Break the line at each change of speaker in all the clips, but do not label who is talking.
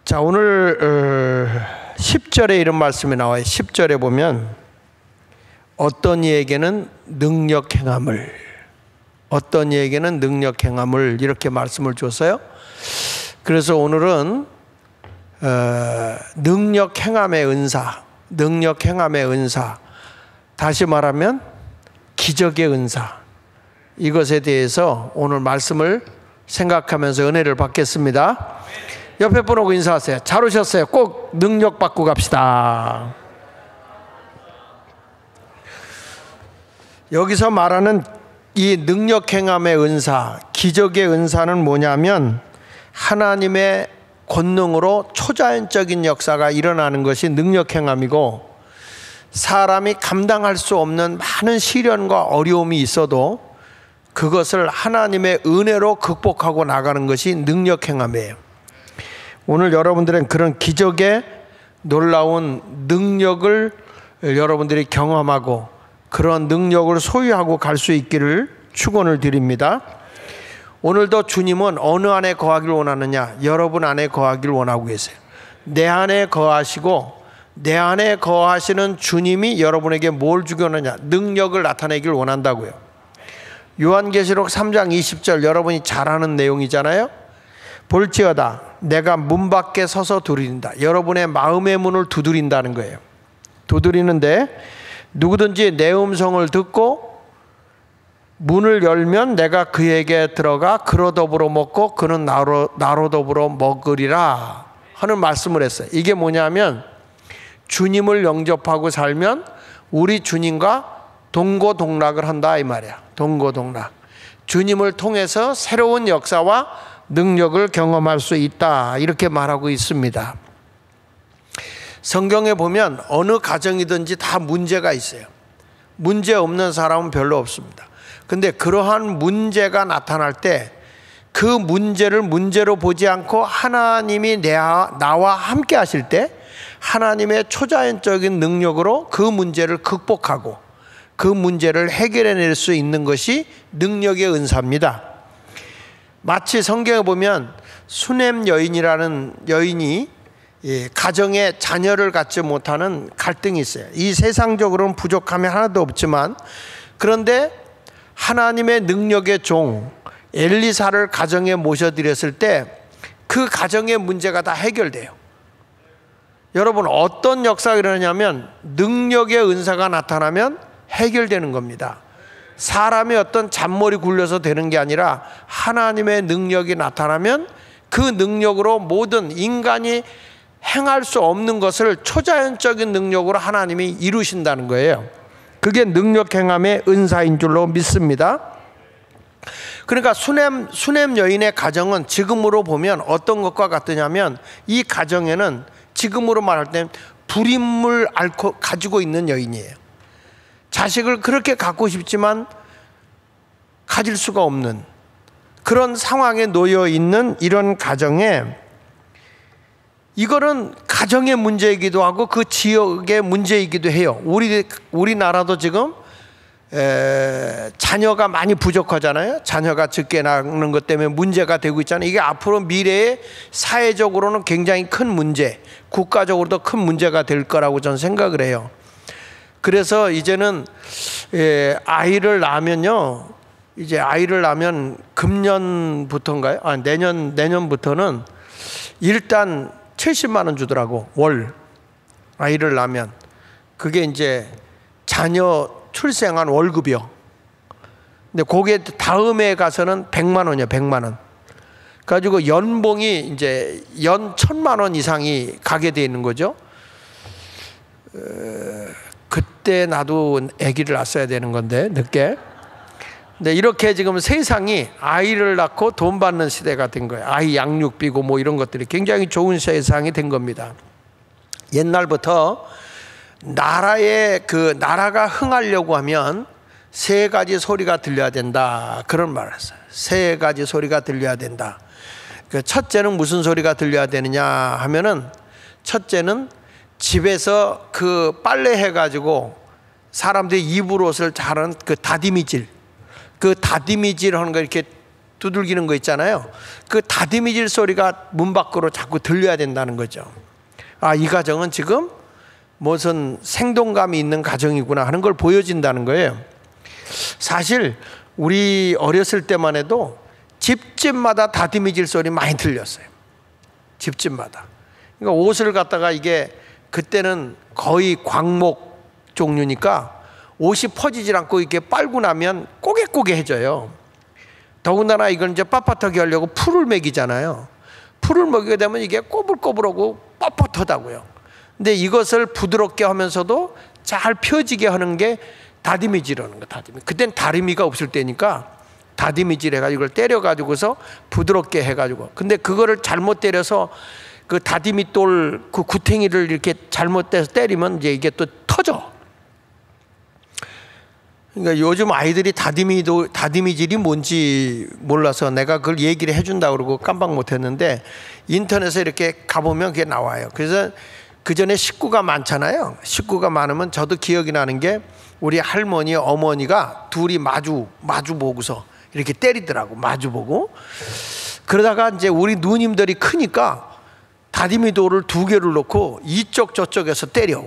자, 오늘 10절에 이런 말씀이 나와요. 10절에 보면 어떤 이에게는 능력 행함을, 어떤 이에게는 능력 행함을 이렇게 말씀을 줬어요. 그래서 오늘은 능력 행함의 은사, 능력 행함의 은사, 다시 말하면 기적의 은사, 이것에 대해서 오늘 말씀을 생각하면서 은혜를 받겠습니다. 옆에 분하고 인사하세요. 잘 오셨어요. 꼭 능력 받고 갑시다. 여기서 말하는 이 능력 행함의 은사, 기적의 은사는 뭐냐면 하나님의 권능으로 초자연적인 역사가 일어나는 것이 능력 행함이고, 사람이 감당할 수 없는 많은 시련과 어려움이 있어도 그것을 하나님의 은혜로 극복하고 나가는 것이 능력 행함이에요. 오늘 여러분들은 그런 기적의 놀라운 능력을 여러분들이 경험하고 그런 능력을 소유하고 갈 수 있기를 축원을 드립니다. 오늘도 주님은 어느 안에 거하기를 원하느냐? 여러분 안에 거하기를 원하고 계세요. 내 안에 거하시고, 내 안에 거하시는 주님이 여러분에게 뭘 주겠느냐? 능력을 나타내기를 원한다고요. 요한계시록 3장 20절 여러분이 잘 아는 내용이잖아요. 볼지어다 내가 문 밖에 서서 두드린다. 여러분의 마음의 문을 두드린다는 거예요. 두드리는데 누구든지 내 음성을 듣고 문을 열면 내가 그에게 들어가 그로 더불어 먹고 그는 나로 더불어 먹으리라 하는 말씀을 했어요. 이게 뭐냐면 주님을 영접하고 살면 우리 주님과 동고동락을 한다 이 말이야. 동고동락. 주님을 통해서 새로운 역사와 능력을 경험할 수 있다 이렇게 말하고 있습니다. 성경에 보면 어느 가정이든지 다 문제가 있어요. 문제 없는 사람은 별로 없습니다. 근데 그러한 문제가 나타날 때 그 문제를 문제로 보지 않고 하나님이 나와 함께 하실 때 하나님의 초자연적인 능력으로 그 문제를 극복하고 그 문제를 해결해낼 수 있는 것이 능력의 은사입니다. 마치 성경에 보면 수넴 여인이라는 여인이 가정에 자녀를 갖지 못하는 갈등이 있어요. 이 세상적으로는 부족함이 하나도 없지만, 그런데 하나님의 능력의 종 엘리사를 가정에 모셔드렸을 때 그 가정의 문제가 다 해결돼요. 여러분, 어떤 역사가 일어나냐면 능력의 은사가 나타나면 해결되는 겁니다. 사람의 어떤 잔머리 굴려서 되는 게 아니라 하나님의 능력이 나타나면 그 능력으로 모든 인간이 행할 수 없는 것을 초자연적인 능력으로 하나님이 이루신다는 거예요. 그게 능력 행함의 은사인 줄로 믿습니다. 그러니까 수넴 여인의 가정은 지금으로 보면 어떤 것과 같으냐면, 이 가정에는 지금으로 말할 때 불임을 가지고 있는 여인이에요. 자식을 그렇게 갖고 싶지만 가질 수가 없는 그런 상황에 놓여 있는 이런 가정에, 이거는 가정의 문제이기도 하고 그 지역의 문제이기도 해요. 우리나라도 지금 자녀가 많이 부족하잖아요. 자녀가 적게 낳는 것 때문에 문제가 되고 있잖아요. 이게 앞으로 미래에 사회적으로는 굉장히 큰 문제, 국가적으로도 큰 문제가 될 거라고 저는 생각을 해요. 그래서 이제는 아이를 낳으면요, 이제 아이를 낳으면 금년부터인가요? 내년부터는 일단 70만 원 주더라고, 월. 아이를 낳으면 그게 이제 자녀 출생한 월급이요. 근데 그게 다음에 가서는 100만 원이요, 100만 원. 가지고 연봉이 이제 연 1000만 원 이상이 가게 돼 있는 거죠. 그때 나도 아기를 낳았어야 되는 건데, 늦게. 근데 이렇게 지금 세상이 아이를 낳고 돈 받는 시대가 된 거예요. 아이 양육비고 뭐 이런 것들이 굉장히 좋은 세상이 된 겁니다. 옛날부터 나라가 흥하려고 하면 세 가지 소리가 들려야 된다, 그런 말을 했어요. 세 가지 소리가 들려야 된다. 첫째는 무슨 소리가 들려야 되느냐 하면은, 첫째는 집에서 그 빨래 해가지고 사람들이 입을 옷을 자른 그 다디미질 하는 거 이렇게 두들기는 거 있잖아요. 그 다듬이질 소리가 문 밖으로 자꾸 들려야 된다는 거죠. 아, 이 가정은 지금 무슨 생동감이 있는 가정이구나 하는 걸 보여진다는 거예요. 사실 우리 어렸을 때만 해도 집집마다 다듬이질 소리 많이 들렸어요. 집집마다. 그러니까 옷을 갖다가 이게 그때는 거의 광목 종류니까 옷이 퍼지질 않고 이렇게 빨고 나면 꼬개꼬개해져요. 더군다나 이건 이제 빳빳하게 하려고 풀을 먹이잖아요. 풀을 먹이게 되면 이게 꼬불꼬불하고 뻣뻣하다고요. 근데 이것을 부드럽게 하면서도 잘 펴지게 하는 게 다듬이질하는 거. 다듬이. 그땐 다리미가 없을 때니까 다듬이질 해가지고 이걸 때려가지고서 부드럽게 해가지고. 근데 그거를 잘못 때려서 그 다듬이 돌 그 구탱이를 이렇게 잘못돼서 때리면 이제 이게 또 터져. 그러니까 요즘 아이들이 다듬이질이 뭔지 몰라서 내가 그걸 얘기를 해준다고 그러고 깜빡 못했는데 인터넷에 이렇게 가보면 그게 나와요. 그래서 그 전에 식구가 많잖아요. 식구가 많으면 저도 기억이 나는 게 우리 할머니, 어머니가 둘이 마주 보고서 이렇게 때리더라고. 마주 보고. 그러다가 이제 우리 누님들이 크니까 다듬이 돌을 2개를 놓고 이쪽 저쪽에서 때려.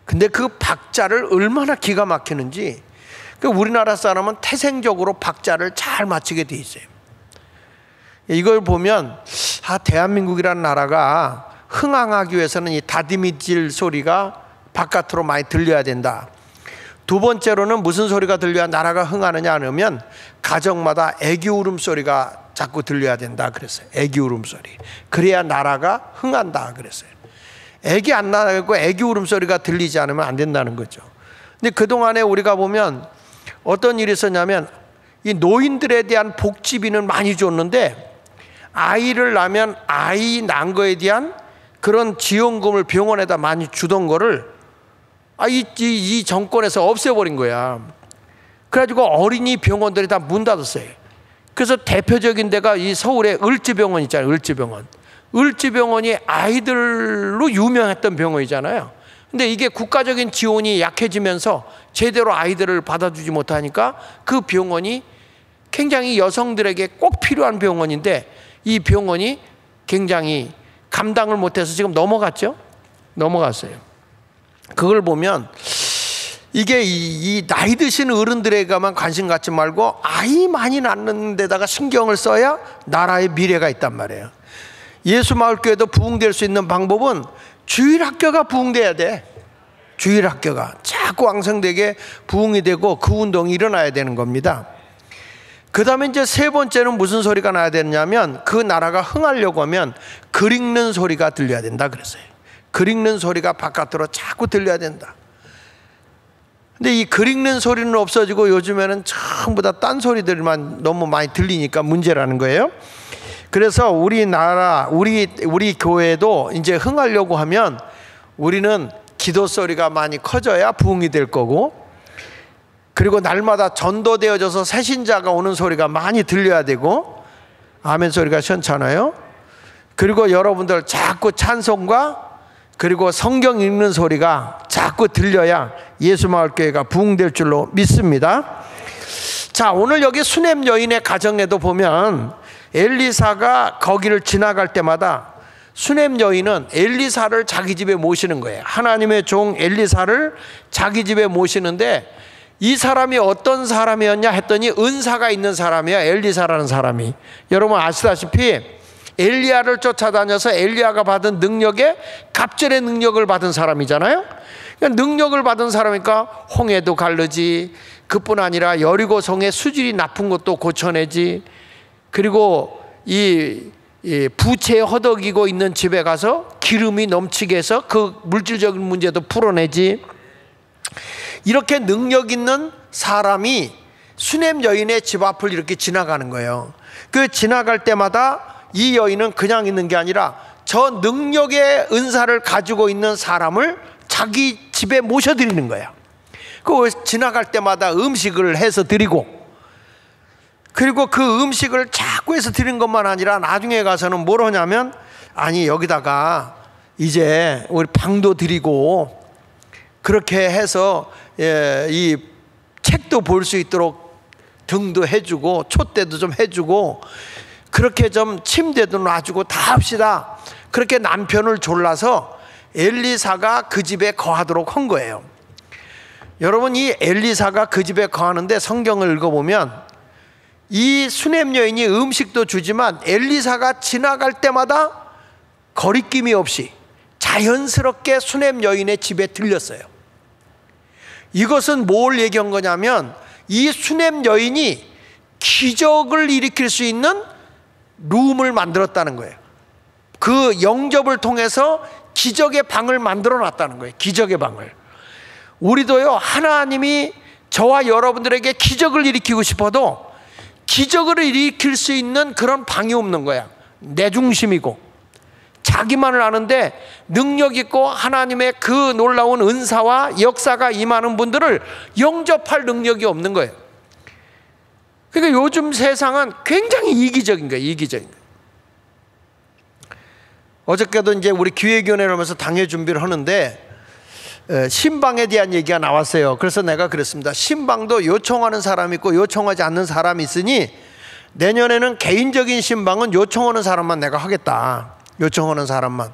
근데 그 박자를 얼마나 기가 막히는지. 우리나라 사람은 태생적으로 박자를 잘 맞추게 돼 있어요. 이걸 보면 대한민국이라는 나라가 흥황하기 위해서는 이 다듬이질 소리가 바깥으로 많이 들려야 된다. 두 번째로는 무슨 소리가 들려야 나라가 흥하느냐 하면 가정마다 애기 울음소리가 자꾸 들려야 된다 그랬어요. 애기 울음소리. 그래야 나라가 흥한다 그랬어요. 애기 안 나고 애기 울음소리가 들리지 않으면 안 된다는 거죠. 근데 그동안에 우리가 보면 어떤 일이 있었냐면 이 노인들에 대한 복지비는 많이 줬는데 아이를 낳으면 아이 낳은 거에 대한 그런 지원금을 병원에다 많이 주던 거를 이 정권에서 없애버린 거야. 그래가지고 어린이 병원들이 다 문 닫았어요. 그래서 대표적인 데가 이 서울의 을지병원 있잖아요. 을지병원. 을지병원이 아이들로 유명했던 병원이잖아요. 근데 이게 국가적인 지원이 약해지면서 제대로 아이들을 받아주지 못하니까 그 병원이 굉장히 여성들에게 꼭 필요한 병원인데 이 병원이 굉장히 감당을 못해서 지금 넘어갔죠. 넘어갔어요. 그걸 보면 이게 이 나이 드신 어른들에게만 관심 갖지 말고 아이 많이 낳는 데다가 신경을 써야 나라의 미래가 있단 말이에요. 예수마을교회도 부흥될 수 있는 방법은 주일학교가 부흥돼야 돼. 주일학교가 자꾸 왕성되게 부흥이 되고 그 운동이 일어나야 되는 겁니다. 그 다음에 이제 세 번째는 무슨 소리가 나야 되느냐면 그 나라가 흥하려고 하면 글 읽는 소리가 들려야 된다 그랬어요. 글 읽는 소리가 바깥으로 자꾸 들려야 된다. 근데 이 글 읽는 소리는 없어지고 요즘에는 전부 다 딴 소리들만 너무 많이 들리니까 문제라는 거예요. 그래서 우리나라 우리 교회도 이제 흥하려고 하면 우리는 기도 소리가 많이 커져야 부흥이 될 거고, 그리고 날마다 전도되어져서 새신자가 오는 소리가 많이 들려야 되고, 아멘 소리가 시원찮아요. 그리고 여러분들 자꾸 찬송과 그리고 성경 읽는 소리가 자꾸 들려야 예수마을교회가 부흥될 줄로 믿습니다. 자, 오늘 여기 수넴 여인의 가정에도 보면 엘리사가 거기를 지나갈 때마다 수넴 여인은 엘리사를 자기 집에 모시는 거예요. 하나님의 종 엘리사를 자기 집에 모시는데 이 사람이 어떤 사람이었냐 했더니 은사가 있는 사람이야. 엘리사라는 사람이. 여러분 아시다시피 엘리야를 쫓아다녀서 엘리야가 받은 능력에 갑절의 능력을 받은 사람이잖아요. 그러니까 능력을 받은 사람이니까 홍해도 갈르지, 그뿐 아니라 여리고 성의 수질이 나쁜 것도 고쳐내지, 그리고 이 부채에 허덕이고 있는 집에 가서 기름이 넘치게 해서 그 물질적인 문제도 풀어내지. 이렇게 능력 있는 사람이 수넴 여인의 집 앞을 이렇게 지나가는 거예요. 그 지나갈 때마다 이 여인은 그냥 있는 게 아니라 저 능력의 은사를 가지고 있는 사람을 자기 집에 모셔드리는 거야. 그 지나갈 때마다 음식을 해서 드리고, 그리고 그 음식을 자꾸 해서 드린 것만 아니라 나중에 가서는 뭘 하냐면, 아니 여기다가 이제 우리 방도 드리고 그렇게 해서 이 책도 볼 수 있도록 등도 해주고 촛대도 좀 해주고 그렇게 좀 침대도 놔주고 다 합시다. 그렇게 남편을 졸라서 엘리사가 그 집에 거하도록 한 거예요. 여러분, 이 엘리사가 그 집에 거하는데 성경을 읽어보면 이 수냄 여인이 음식도 주지만 엘리사가 지나갈 때마다 거리낌이 없이 자연스럽게 수냄 여인의 집에 들렸어요. 이것은 뭘 얘기한 거냐면 이 수냄 여인이 기적을 일으킬 수 있는 룸을 만들었다는 거예요. 그 영접을 통해서 기적의 방을 만들어 놨다는 거예요. 기적의 방을. 우리도요, 하나님이 저와 여러분들에게 기적을 일으키고 싶어도 기적을 일으킬 수 있는 그런 방이 없는 거야. 내 중심이고 자기만을 아는데 능력 있고 하나님의 그 놀라운 은사와 역사가 임하는 분들을 영접할 능력이 없는 거예요. 그러니까 요즘 세상은 굉장히 이기적인 거예요. 이기적인 거예요. 어저께도 이제 우리 기획위원회를 하면서 당회 준비를 하는데 신방에 대한 얘기가 나왔어요. 그래서 내가 그랬습니다. 신방도 요청하는 사람이 있고 요청하지 않는 사람이 있으니 내년에는 개인적인 신방은 요청하는 사람만 내가 하겠다. 요청하는 사람만.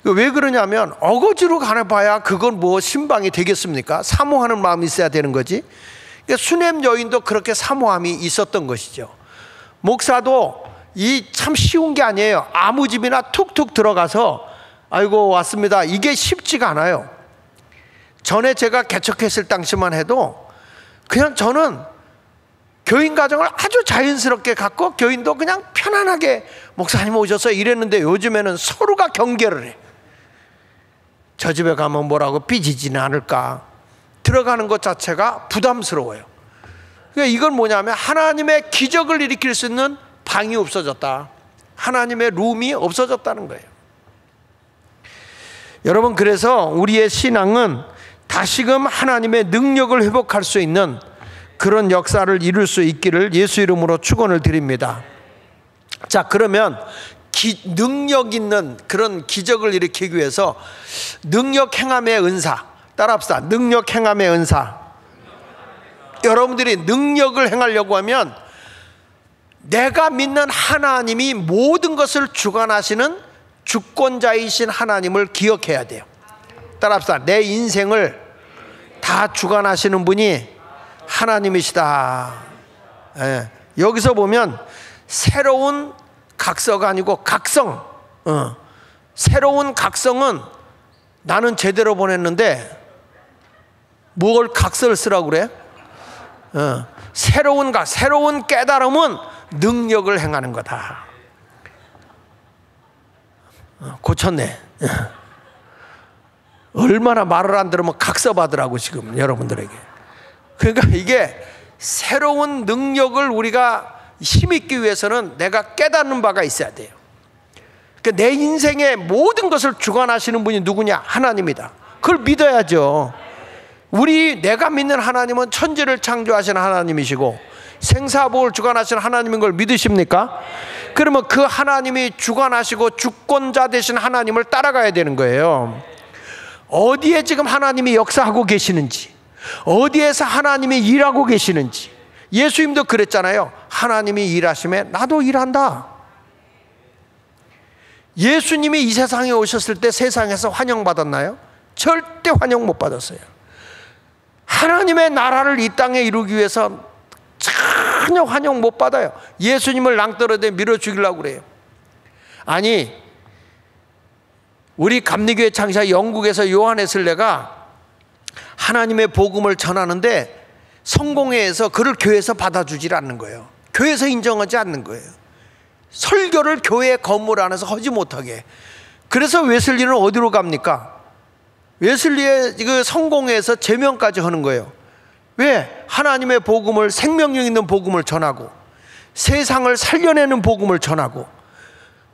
왜 그러냐면 어거지로 가봐야 그건 뭐 신방이 되겠습니까? 사모하는 마음이 있어야 되는 거지. 그러니까 수냄 여인도 그렇게 사모함이 있었던 것이죠. 목사도 이 참 쉬운 게 아니에요. 아무 집이나 툭툭 들어가서 아이고 왔습니다. 이게 쉽지가 않아요. 전에 제가 개척했을 당시만 해도 그냥 저는 교인 가정을 아주 자연스럽게 갖고 교인도 그냥 편안하게 목사님 오셔서 이랬는데 요즘에는 서로가 경계를 해. 저 집에 가면 뭐라고 삐지지는 않을까. 들어가는 것 자체가 부담스러워요. 그러니까 이건 뭐냐면 하나님의 기적을 일으킬 수 있는 방이 없어졌다. 하나님의 룸이 없어졌다는 거예요. 여러분, 그래서 우리의 신앙은 다시금 하나님의 능력을 회복할 수 있는 그런 역사를 이룰 수 있기를 예수 이름으로 축원을 드립니다. 자, 그러면 능력 있는 그런 기적을 일으키기 위해서 능력 행함의 은사, 따라합시다. 능력 행함의 은사. 여러분들이 능력을 행하려고 하면 내가 믿는 하나님이 모든 것을 주관하시는 주권자이신 하나님을 기억해야 돼요. 따라합시다. 내 인생을 다 주관하시는 분이 하나님이시다. 예. 여기서 보면 새로운 각서가 아니고 각성. 새로운 각성은 나는 제대로 보냈는데 뭘 각서를 쓰라고 그래? 새로운 깨달음은 능력을 행하는 거다. 고쳤네. 얼마나 말을 안 들으면 각서받으라고 지금 여러분들에게. 그러니까 이게 새로운 능력을 우리가 힘있기 위해서는 내가 깨닫는 바가 있어야 돼요. 그러니까 내 인생의 모든 것을 주관하시는 분이 누구냐? 하나님이다. 그걸 믿어야죠. 내가 믿는 하나님은 천지를 창조하시는 하나님이시고 생사보를 주관하시는 하나님인 걸 믿으십니까? 그러면 그 하나님이 주관하시고 주권자 되신 하나님을 따라가야 되는 거예요. 어디에 지금 하나님이 역사하고 계시는지, 어디에서 하나님이 일하고 계시는지. 예수님도 그랬잖아요. 하나님이 일하심에 나도 일한다. 예수님이 이 세상에 오셨을 때 세상에서 환영받았나요? 절대 환영 못 받았어요. 하나님의 나라를 이 땅에 이루기 위해서 전혀 환영 못 받아요. 예수님을 낭떠러지에 밀어 죽이려고 그래요. 아니, 우리 감리교회 창시자 영국에서 요한 웨슬레가 하나님의 복음을 전하는데 성공회에서 그를 교회에서 받아주질 않는 거예요. 교회에서 인정하지 않는 거예요. 설교를 교회 건물 안에서 하지 못하게. 그래서 웨슬리는 어디로 갑니까? 웨슬리의 그 성공회에서 제명까지 하는 거예요. 왜? 하나님의 복음을, 생명력 있는 복음을 전하고 세상을 살려내는 복음을 전하고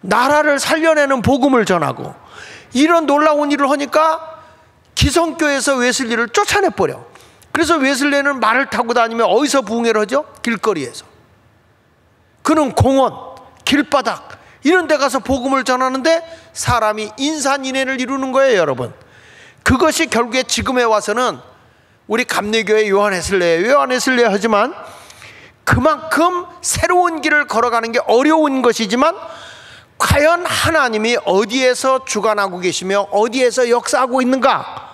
나라를 살려내는 복음을 전하고 이런 놀라운 일을 하니까 기성교에서 웨슬리를 쫓아내버려. 그래서 웨슬리는 말을 타고 다니면 어디서 부흥회를 하죠? 길거리에서. 그는 공원, 길바닥 이런 데 가서 복음을 전하는데 사람이 인산인해를 이루는 거예요, 여러분. 그것이 결국에 지금에 와서는 우리 감리교회 요한 웨슬레 하지만 그만큼 새로운 길을 걸어가는 게 어려운 것이지만 과연 하나님이 어디에서 주관하고 계시며 어디에서 역사하고 있는가,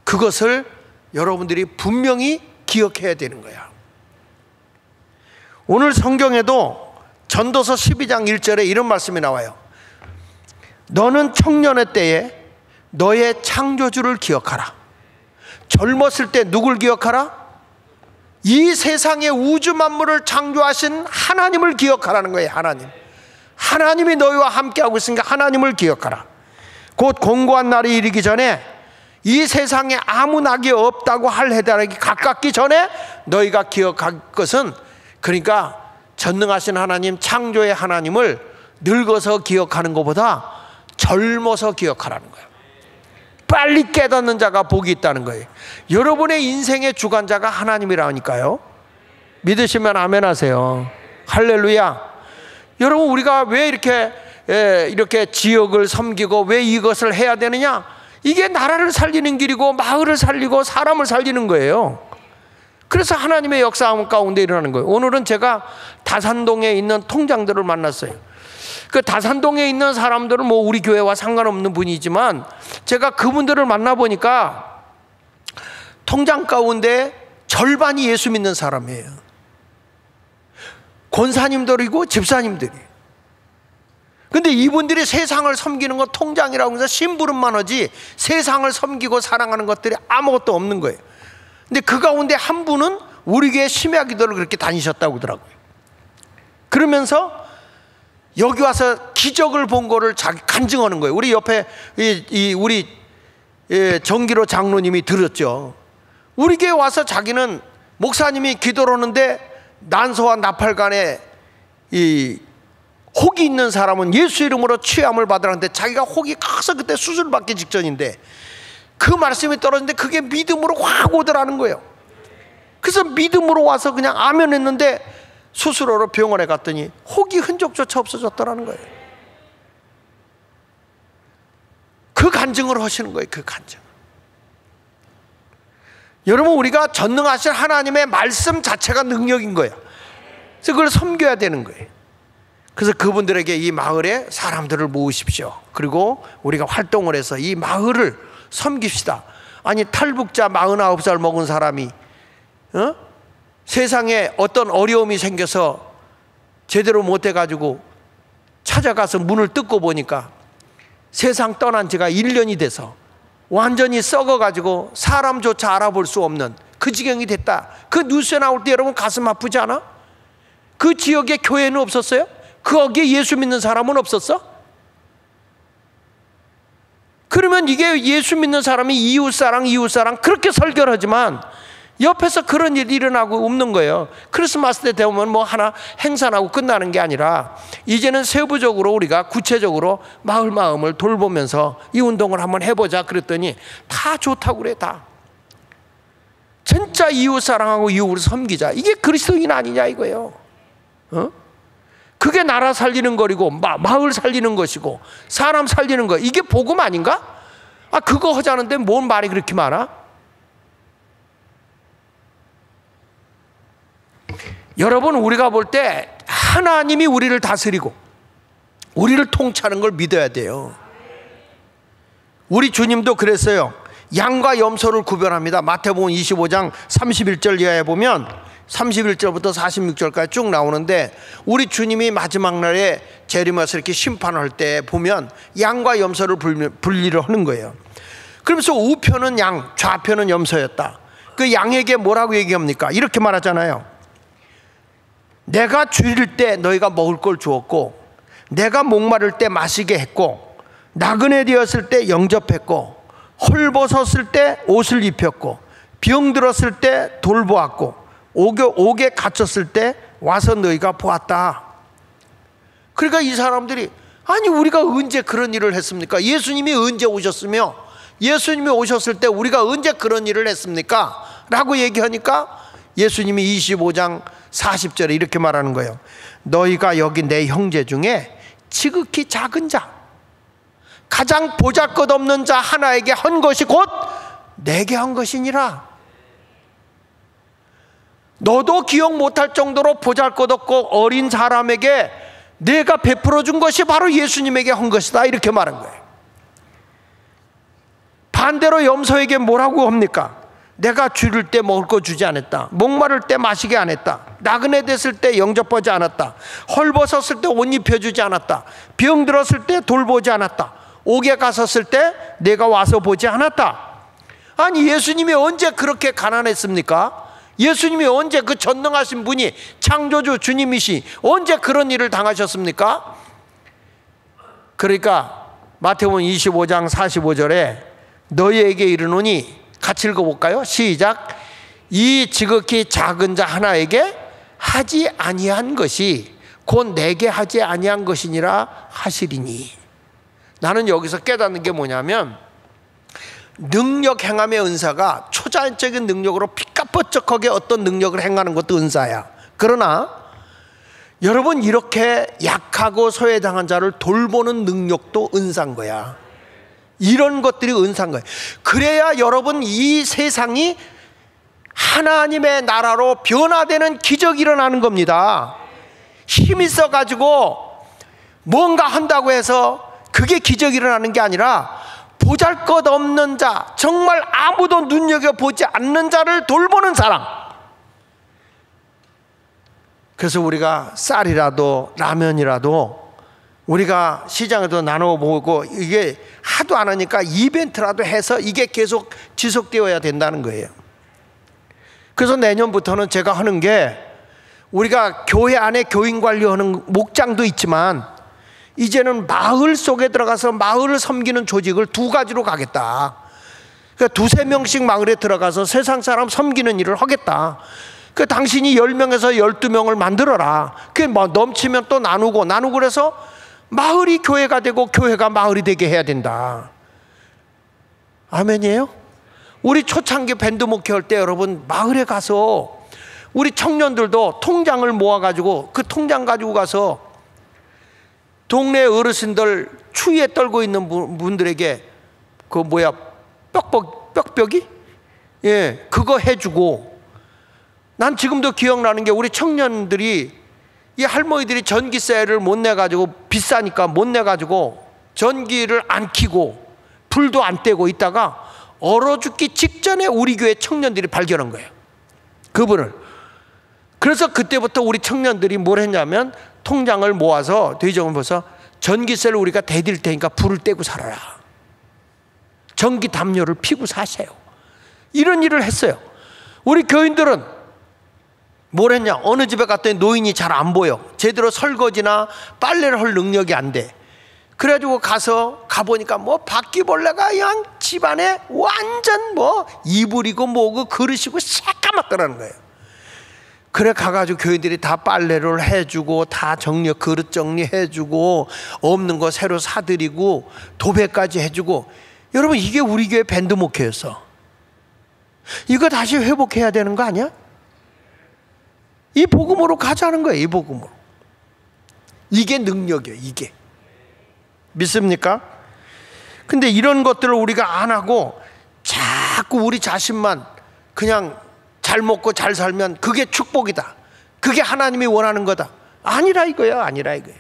그것을 여러분들이 분명히 기억해야 되는 거야. 오늘 성경에도 전도서 12장 1절에 이런 말씀이 나와요. 너는 청년의 때에 너의 창조주를 기억하라. 젊었을 때 누굴 기억하라? 이 세상의 우주 만물을 창조하신 하나님을 기억하라는 거예요. 하나님이 너희와 함께하고 있으니까 하나님을 기억하라. 곧 공고한 날이 이르기 전에, 이 세상에 아무 낙이 없다고 할 해달이 가깝기 전에 너희가 기억할 것은, 그러니까 전능하신 하나님, 창조의 하나님을 늙어서 기억하는 것보다 젊어서 기억하라는 거예요. 빨리 깨닫는 자가 복이 있다는 거예요. 여러분의 인생의 주관자가 하나님이라니까요. 믿으시면 아멘 하세요. 할렐루야. 여러분, 우리가 왜 이렇게 지역을 섬기고 왜 이것을 해야 되느냐? 이게 나라를 살리는 길이고 마을을 살리고 사람을 살리는 거예요. 그래서 하나님의 역사 가운데 일어나는 거예요. 오늘은 제가 다산동에 있는 통장들을 만났어요. 그 다산동에 있는 사람들은 뭐 우리 교회와 상관없는 분이지만, 제가 그분들을 만나보니까 통장 가운데 절반이 예수 믿는 사람이에요. 권사님들이고 집사님들이. 근데 이분들이 세상을 섬기는 건 통장이라고 해서 심부름만 하지 세상을 섬기고 사랑하는 것들이 아무것도 없는 거예요. 근데 그 가운데 한 분은 우리 교회 심야 기도를 그렇게 다니셨다고 하더라고요. 그러면서 여기 와서 기적을 본 거를 자기 간증하는 거예요. 우리 옆에 우리 정기로 장로님이 들었죠. 우리 교회 와서 자기는 목사님이 기도를 하는데 난소와 나팔간에 이 혹이 있는 사람은 예수 이름으로 취함을 받으라는데, 자기가 혹이 커서 그때 수술 받기 직전인데 그 말씀이 떨어졌는데 그게 믿음으로 확 오더라는 거예요. 그래서 믿음으로 와서 그냥 아멘 했는데 수술하러 병원에 갔더니 혹이 흔적조차 없어졌더라는 거예요. 그 간증을 하시는 거예요. 그 간증. 여러분, 우리가 전능하신 하나님의 말씀 자체가 능력인 거예요. 그래서 그걸 섬겨야 되는 거예요. 그래서 그분들에게 이 마을에 사람들을 모으십시오. 그리고 우리가 활동을 해서 이 마을을 섬깁시다. 아니, 탈북자 49살 먹은 사람이 세상에 어떤 어려움이 생겨서 제대로 못해가지고 찾아가서 문을 뜯고 보니까 세상 떠난 지가 1년이 돼서 완전히 썩어가지고 사람조차 알아볼 수 없는 그 지경이 됐다. 그 뉴스에 나올 때 여러분 가슴 아프지 않아? 그 지역에 교회는 없었어요? 거기에 예수 믿는 사람은 없었어? 그러면 이게 예수 믿는 사람이 이웃사랑 그렇게 설교를 하지만 옆에서 그런 일이 일어나고 없는 거예요. 크리스마스 때 되면 뭐 하나 행사하고 끝나는 게 아니라 이제는 세부적으로 우리가 구체적으로 마음을 돌보면서 이 운동을 한번 해보자 그랬더니 다 좋다고 그래. 다 진짜 이웃 사랑하고 이웃을 섬기자, 이게 그리스도인 아니냐 이거예요. 그게 나라 살리는 거리고 마을 살리는 것이고 사람 살리는 거, 이게 복음 아닌가? 그거 하자는데 뭔 말이 그렇게 많아? 여러분, 우리가 볼 때 하나님이 우리를 다스리고 우리를 통치하는 걸 믿어야 돼요. 우리 주님도 그랬어요. 양과 염소를 구별합니다. 마태복음 25장 31절 이하에 보면 31절부터 46절까지 쭉 나오는데, 우리 주님이 마지막 날에 재림해서 이렇게 심판할 때 보면 양과 염소를 분리를 하는 거예요. 그러면서 우편은 양, 좌편은 염소였다. 그 양에게 뭐라고 얘기합니까? 이렇게 말하잖아요. 내가 줄일 때 너희가 먹을 걸 주었고, 내가 목마를 때 마시게 했고, 나그네 되었을 때 영접했고, 헐벗었을 때 옷을 입혔고, 병들었을 때 돌보았고, 옥에 갇혔을 때 와서 너희가 보았다. 그러니까 이 사람들이, 아니 우리가 언제 그런 일을 했습니까? 예수님이 언제 오셨으며 예수님이 오셨을 때 우리가 언제 그런 일을 했습니까? 라고 얘기하니까 예수님이 25장 40절에 이렇게 말하는 거예요. 너희가 여기 내 형제 중에 지극히 작은 자, 가장 보잘것없는 자 하나에게 한 것이 곧 내게 한 것이니라. 너도 기억 못할 정도로 보잘것없고 어린 사람에게 내가 베풀어 준 것이 바로 예수님에게 한 것이다, 이렇게 말한 거예요. 반대로 염소에게 뭐라고 합니까? 내가 줄일 때 먹을 거 주지 않았다, 목마를 때 마시게 안 했다, 나그네 됐을 때 영접하지 않았다, 헐벗었을 때 옷 입혀주지 않았다, 병들었을 때 돌보지 않았다, 옥에 갔었을 때 내가 와서 보지 않았다. 아니, 예수님이 언제 그렇게 가난했습니까? 예수님이 언제, 그 전능하신 분이 창조주 주님이시 언제 그런 일을 당하셨습니까? 그러니까 마태복음 25장 45절에 너희에게 이르노니, 같이 읽어볼까요? 시작. 이 지극히 작은 자 하나에게 하지 아니한 것이 곧 내게 하지 아니한 것이니라 하시리니. 나는 여기서 깨닫는 게 뭐냐면, 능력 행함의 은사가 초자연적인 능력으로 피까뻔쩍하게 어떤 능력을 행하는 것도 은사야. 그러나 여러분, 이렇게 약하고 소외당한 자를 돌보는 능력도 은사인 거야. 이런 것들이 은사인 거예요. 그래야 여러분, 이 세상이 하나님의 나라로 변화되는 기적이 일어나는 겁니다. 힘 있어 가지고 뭔가 한다고 해서 그게 기적이 일어나는 게 아니라, 보잘것없는 자, 정말 아무도 눈여겨보지 않는 자를 돌보는 사람. 그래서 우리가 쌀이라도 라면이라도 우리가 시장에도 나눠보고, 이게 하도 안 하니까 이벤트라도 해서 이게 계속 지속되어야 된다는 거예요. 그래서 내년부터는 제가 하는 게, 우리가 교회 안에 교인 관리하는 목장도 있지만 이제는 마을 속에 들어가서 마을을 섬기는 조직을 2가지로 가겠다. 그러니까 2-3명씩 마을에 들어가서 세상 사람 섬기는 일을 하겠다. 그 당신이 10명에서 12명을 만들어라. 그게 뭐 넘치면 또 나누고 그래서 마을이 교회가 되고 교회가 마을이 되게 해야 된다. 아멘이에요? 우리 초창기 밴드 목회할 때 여러분, 마을에 가서 우리 청년들도 통장을 모아가지고 그 통장 가지고 가서 동네 어르신들 추위에 떨고 있는 분들에게 그 뻑뻑이? 예, 그거 해주고. 난 지금도 기억나는 게, 우리 청년들이, 이 할머니들이 전기세를 못 내가지고, 비싸니까 못 내가지고 전기를 안 켜고 불도 안 떼고 있다가 얼어 죽기 직전에 우리 교회 청년들이 발견한 거예요, 그분을. 그래서 그때부터 우리 청년들이 뭘 했냐면, 통장을 모아서 대정을 벌써 전기세를 우리가 대드릴 테니까 불을 떼고 살아라, 전기 담요를 피고 사세요, 이런 일을 했어요. 우리 교인들은 뭘 했냐, 어느 집에 갔더니 노인이 잘 안 보여, 제대로 설거지나 빨래를 할 능력이 안 돼. 그래가지고 가보니까 뭐 바퀴벌레가 그냥 집안에 완전 뭐 이불이고 뭐고 그릇이고 새까맣더라는 거예요. 그래 가가지고 교인들이 다 빨래를 해주고, 다 그릇 정리해주고, 없는 거 새로 사드리고, 도배까지 해주고. 여러분, 이게 우리 교회 밴드 목회였어. 이거 다시 회복해야 되는 거 아니야? 이 복음으로 가자는 거예요, 이 복음으로. 이게 능력이에요, 이게. 믿습니까? 근데 이런 것들을 우리가 안 하고 자꾸 우리 자신만 그냥 잘 먹고 잘 살면 그게 축복이다, 그게 하나님이 원하는 거다. 아니라 이거예요, 아니라 이거예요.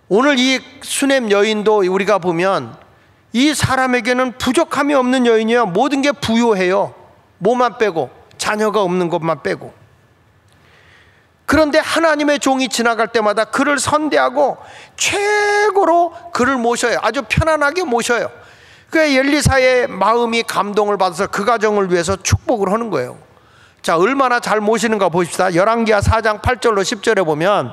오늘 이 수넴 여인도 우리가 보면, 이 사람에게는 부족함이 없는 여인이에요. 모든 게 부요해요, 뭐만 빼고, 자녀가 없는 것만 빼고. 그런데 하나님의 종이 지나갈 때마다 그를 선대하고 최고로 그를 모셔요. 아주 편안하게 모셔요. 그 엘리사의 마음이 감동을 받아서 그 가정을 위해서 축복을 하는 거예요. 자, 얼마나 잘 모시는가 보십시다. 열왕기하 4장 8절로 10절에 보면,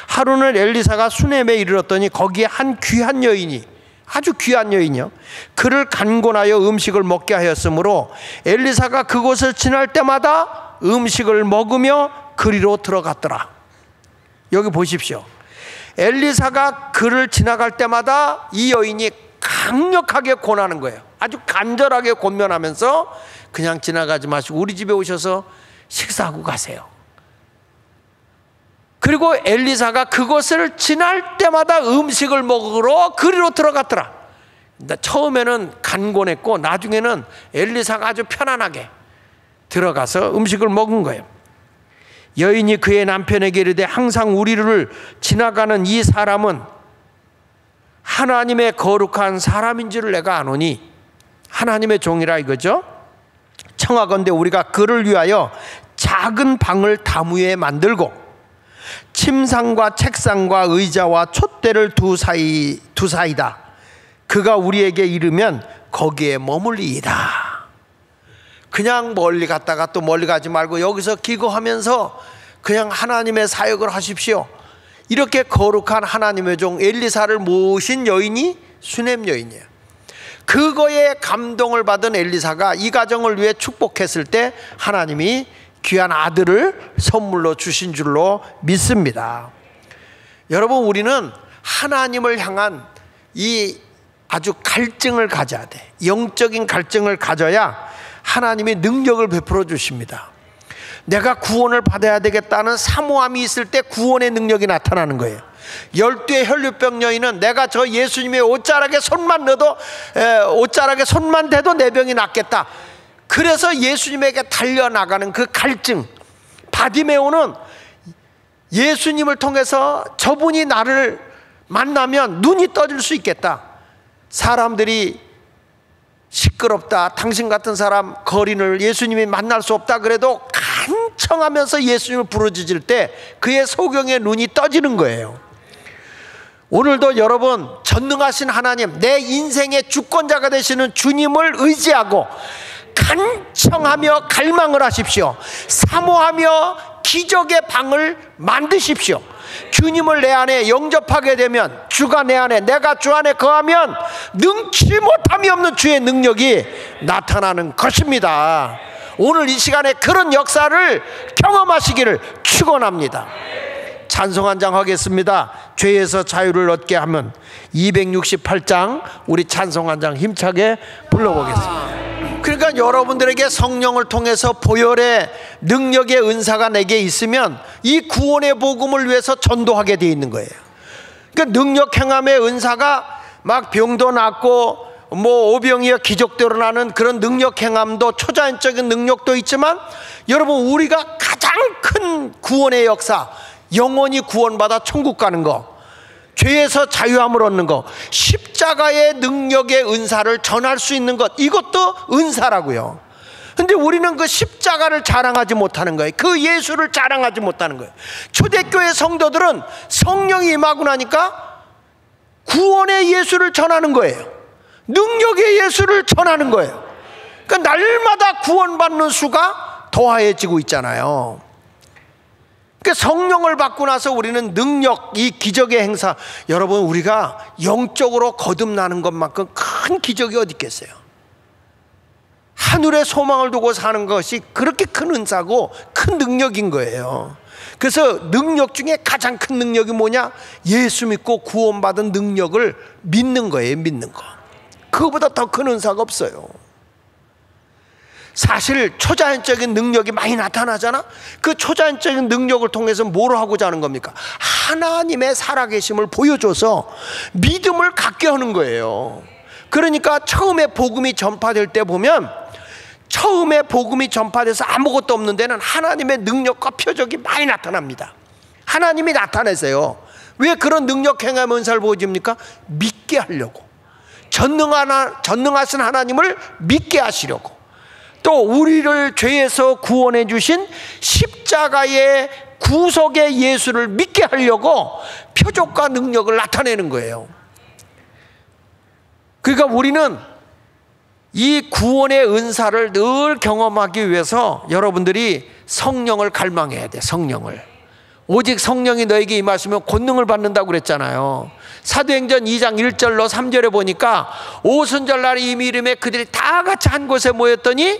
하루는 엘리사가 수넴에 이르렀더니 거기에 한 귀한 여인이, 아주 귀한 여인이요, 그를 간곤하여 음식을 먹게 하였으므로 엘리사가 그곳을 지날 때마다 음식을 먹으며 그리로 들어갔더라. 여기 보십시오. 엘리사가 그를 지나갈 때마다 이 여인이 강력하게 권하는 거예요. 아주 간절하게 권면하면서, 그냥 지나가지 마시고 우리 집에 오셔서 식사하고 가세요. 그리고 엘리사가 그곳을 지날 때마다 음식을 먹으러 그리로 들어갔더라. 처음에는 간곤했고 나중에는 엘리사가 아주 편안하게, 들어가서 음식을 먹은 거예요. 여인이 그의 남편에게 이르되 항상 우리를 지나가는 이 사람은 하나님의 거룩한 사람인 줄을 내가 아노니, 하나님의 종이라 이거죠. 청하건대 우리가 그를 위하여 작은 방을 다무에 만들고 침상과 책상과 의자와 촛대를 두사이다. 그가 우리에게 이르면 거기에 머물리이다. 그냥 멀리 갔다가 또 멀리 가지 말고 여기서 기거하면서 그냥 하나님의 사역을 하십시오. 이렇게 거룩한 하나님의 종 엘리사를 모신 여인이 수넴 여인이에요. 그거에 감동을 받은 엘리사가 이 가정을 위해 축복했을 때 하나님이 귀한 아들을 선물로 주신 줄로 믿습니다. 여러분, 우리는 하나님을 향한 이 아주 갈증을 가져야 돼. 영적인 갈증을 가져야 하나님이 능력을 베풀어 주십니다. 내가 구원을 받아야 되겠다는 사모함이 있을 때 구원의 능력이 나타나는 거예요. 12의 혈류병 여인은 내가 저 예수님의 옷자락에 손만 넣어도, 옷자락에 손만 대도 내 병이 낫겠다. 그래서 예수님에게 달려나가는 그 갈증. 바디메오는 예수님을 통해서 저분이 나를 만나면 눈이 떠질 수 있겠다. 사람들이 시끄럽다, 당신 같은 사람 거린을 예수님이 만날 수 없다 그래도 간청하면서 예수님을 부르짖을 때 그의 소경의 눈이 떠지는 거예요. 오늘도 여러분, 전능하신 하나님, 내 인생의 주권자가 되시는 주님을 의지하고 간청하며 갈망을 하십시오. 사모하며 기적의 방을 만드십시오. 주님을 내 안에 영접하게 되면, 주가 내 안에, 내가 주 안에 거하면 능치 못함이 없는 주의 능력이 나타나는 것입니다. 오늘 이 시간에 그런 역사를 경험하시기를 축원합니다. 찬송 한 장 하겠습니다. 죄에서 자유를 얻게 하면 268장 우리 찬송 한 장 힘차게 불러보겠습니다. 그러니까 여러분들에게 성령을 통해서 보혈의 능력의 은사가 내게 있으면 이 구원의 복음을 위해서 전도하게 되어 있는 거예요. 그러니까 능력 행함의 은사가 막 병도 낫고 뭐 오병이어 기적대로 나는 그런 능력 행함도, 초자연적인 능력도 있지만, 여러분, 우리가 가장 큰 구원의 역사, 영원히 구원받아 천국 가는 거, 죄에서 자유함을 얻는 것, 십자가의 능력의 은사를 전할 수 있는 것, 이것도 은사라고요. 근데 우리는 그 십자가를 자랑하지 못하는 거예요. 그 예수를 자랑하지 못하는 거예요. 초대교회 성도들은 성령이 임하고 나니까 구원의 예수를 전하는 거예요. 능력의 예수를 전하는 거예요. 그러니까 날마다 구원받는 수가 더하여지고 있잖아요. 그러니까 성령을 받고 나서 우리는 능력, 이 기적의 행사, 여러분, 우리가 영적으로 거듭나는 것만큼 큰 기적이 어디 있겠어요? 하늘에 소망을 두고 사는 것이 그렇게 큰 은사고 큰 능력인 거예요. 그래서 능력 중에 가장 큰 능력이 뭐냐? 예수 믿고 구원받은 능력을 믿는 거예요. 믿는 거. 그거보다 더 큰 은사가 없어요. 사실 초자연적인 능력이 많이 나타나잖아. 그 초자연적인 능력을 통해서 뭘 하고자 하는 겁니까? 하나님의 살아계심을 보여줘서 믿음을 갖게 하는 거예요. 그러니까 처음에 복음이 전파될 때 보면, 처음에 복음이 전파돼서 아무것도 없는 데는 하나님의 능력과 표적이 많이 나타납니다. 하나님이 나타내세요. 왜 그런 능력 행함 은사를 보여줍니까? 믿게 하려고. 전능하신 하나님을 믿게 하시려고. 또 우리를 죄에서 구원해 주신 십자가의 구속의 예수를 믿게 하려고 표적과 능력을 나타내는 거예요. 그러니까 우리는 이 구원의 은사를 늘 경험하기 위해서 여러분들이 성령을 갈망해야 돼. 성령을. 오직 성령이 너에게 임하시면 권능을 받는다고 그랬잖아요. 사도행전 2장 1절로 3절에 보니까 오순절날 이미 이름에 그들이 다 같이 한 곳에 모였더니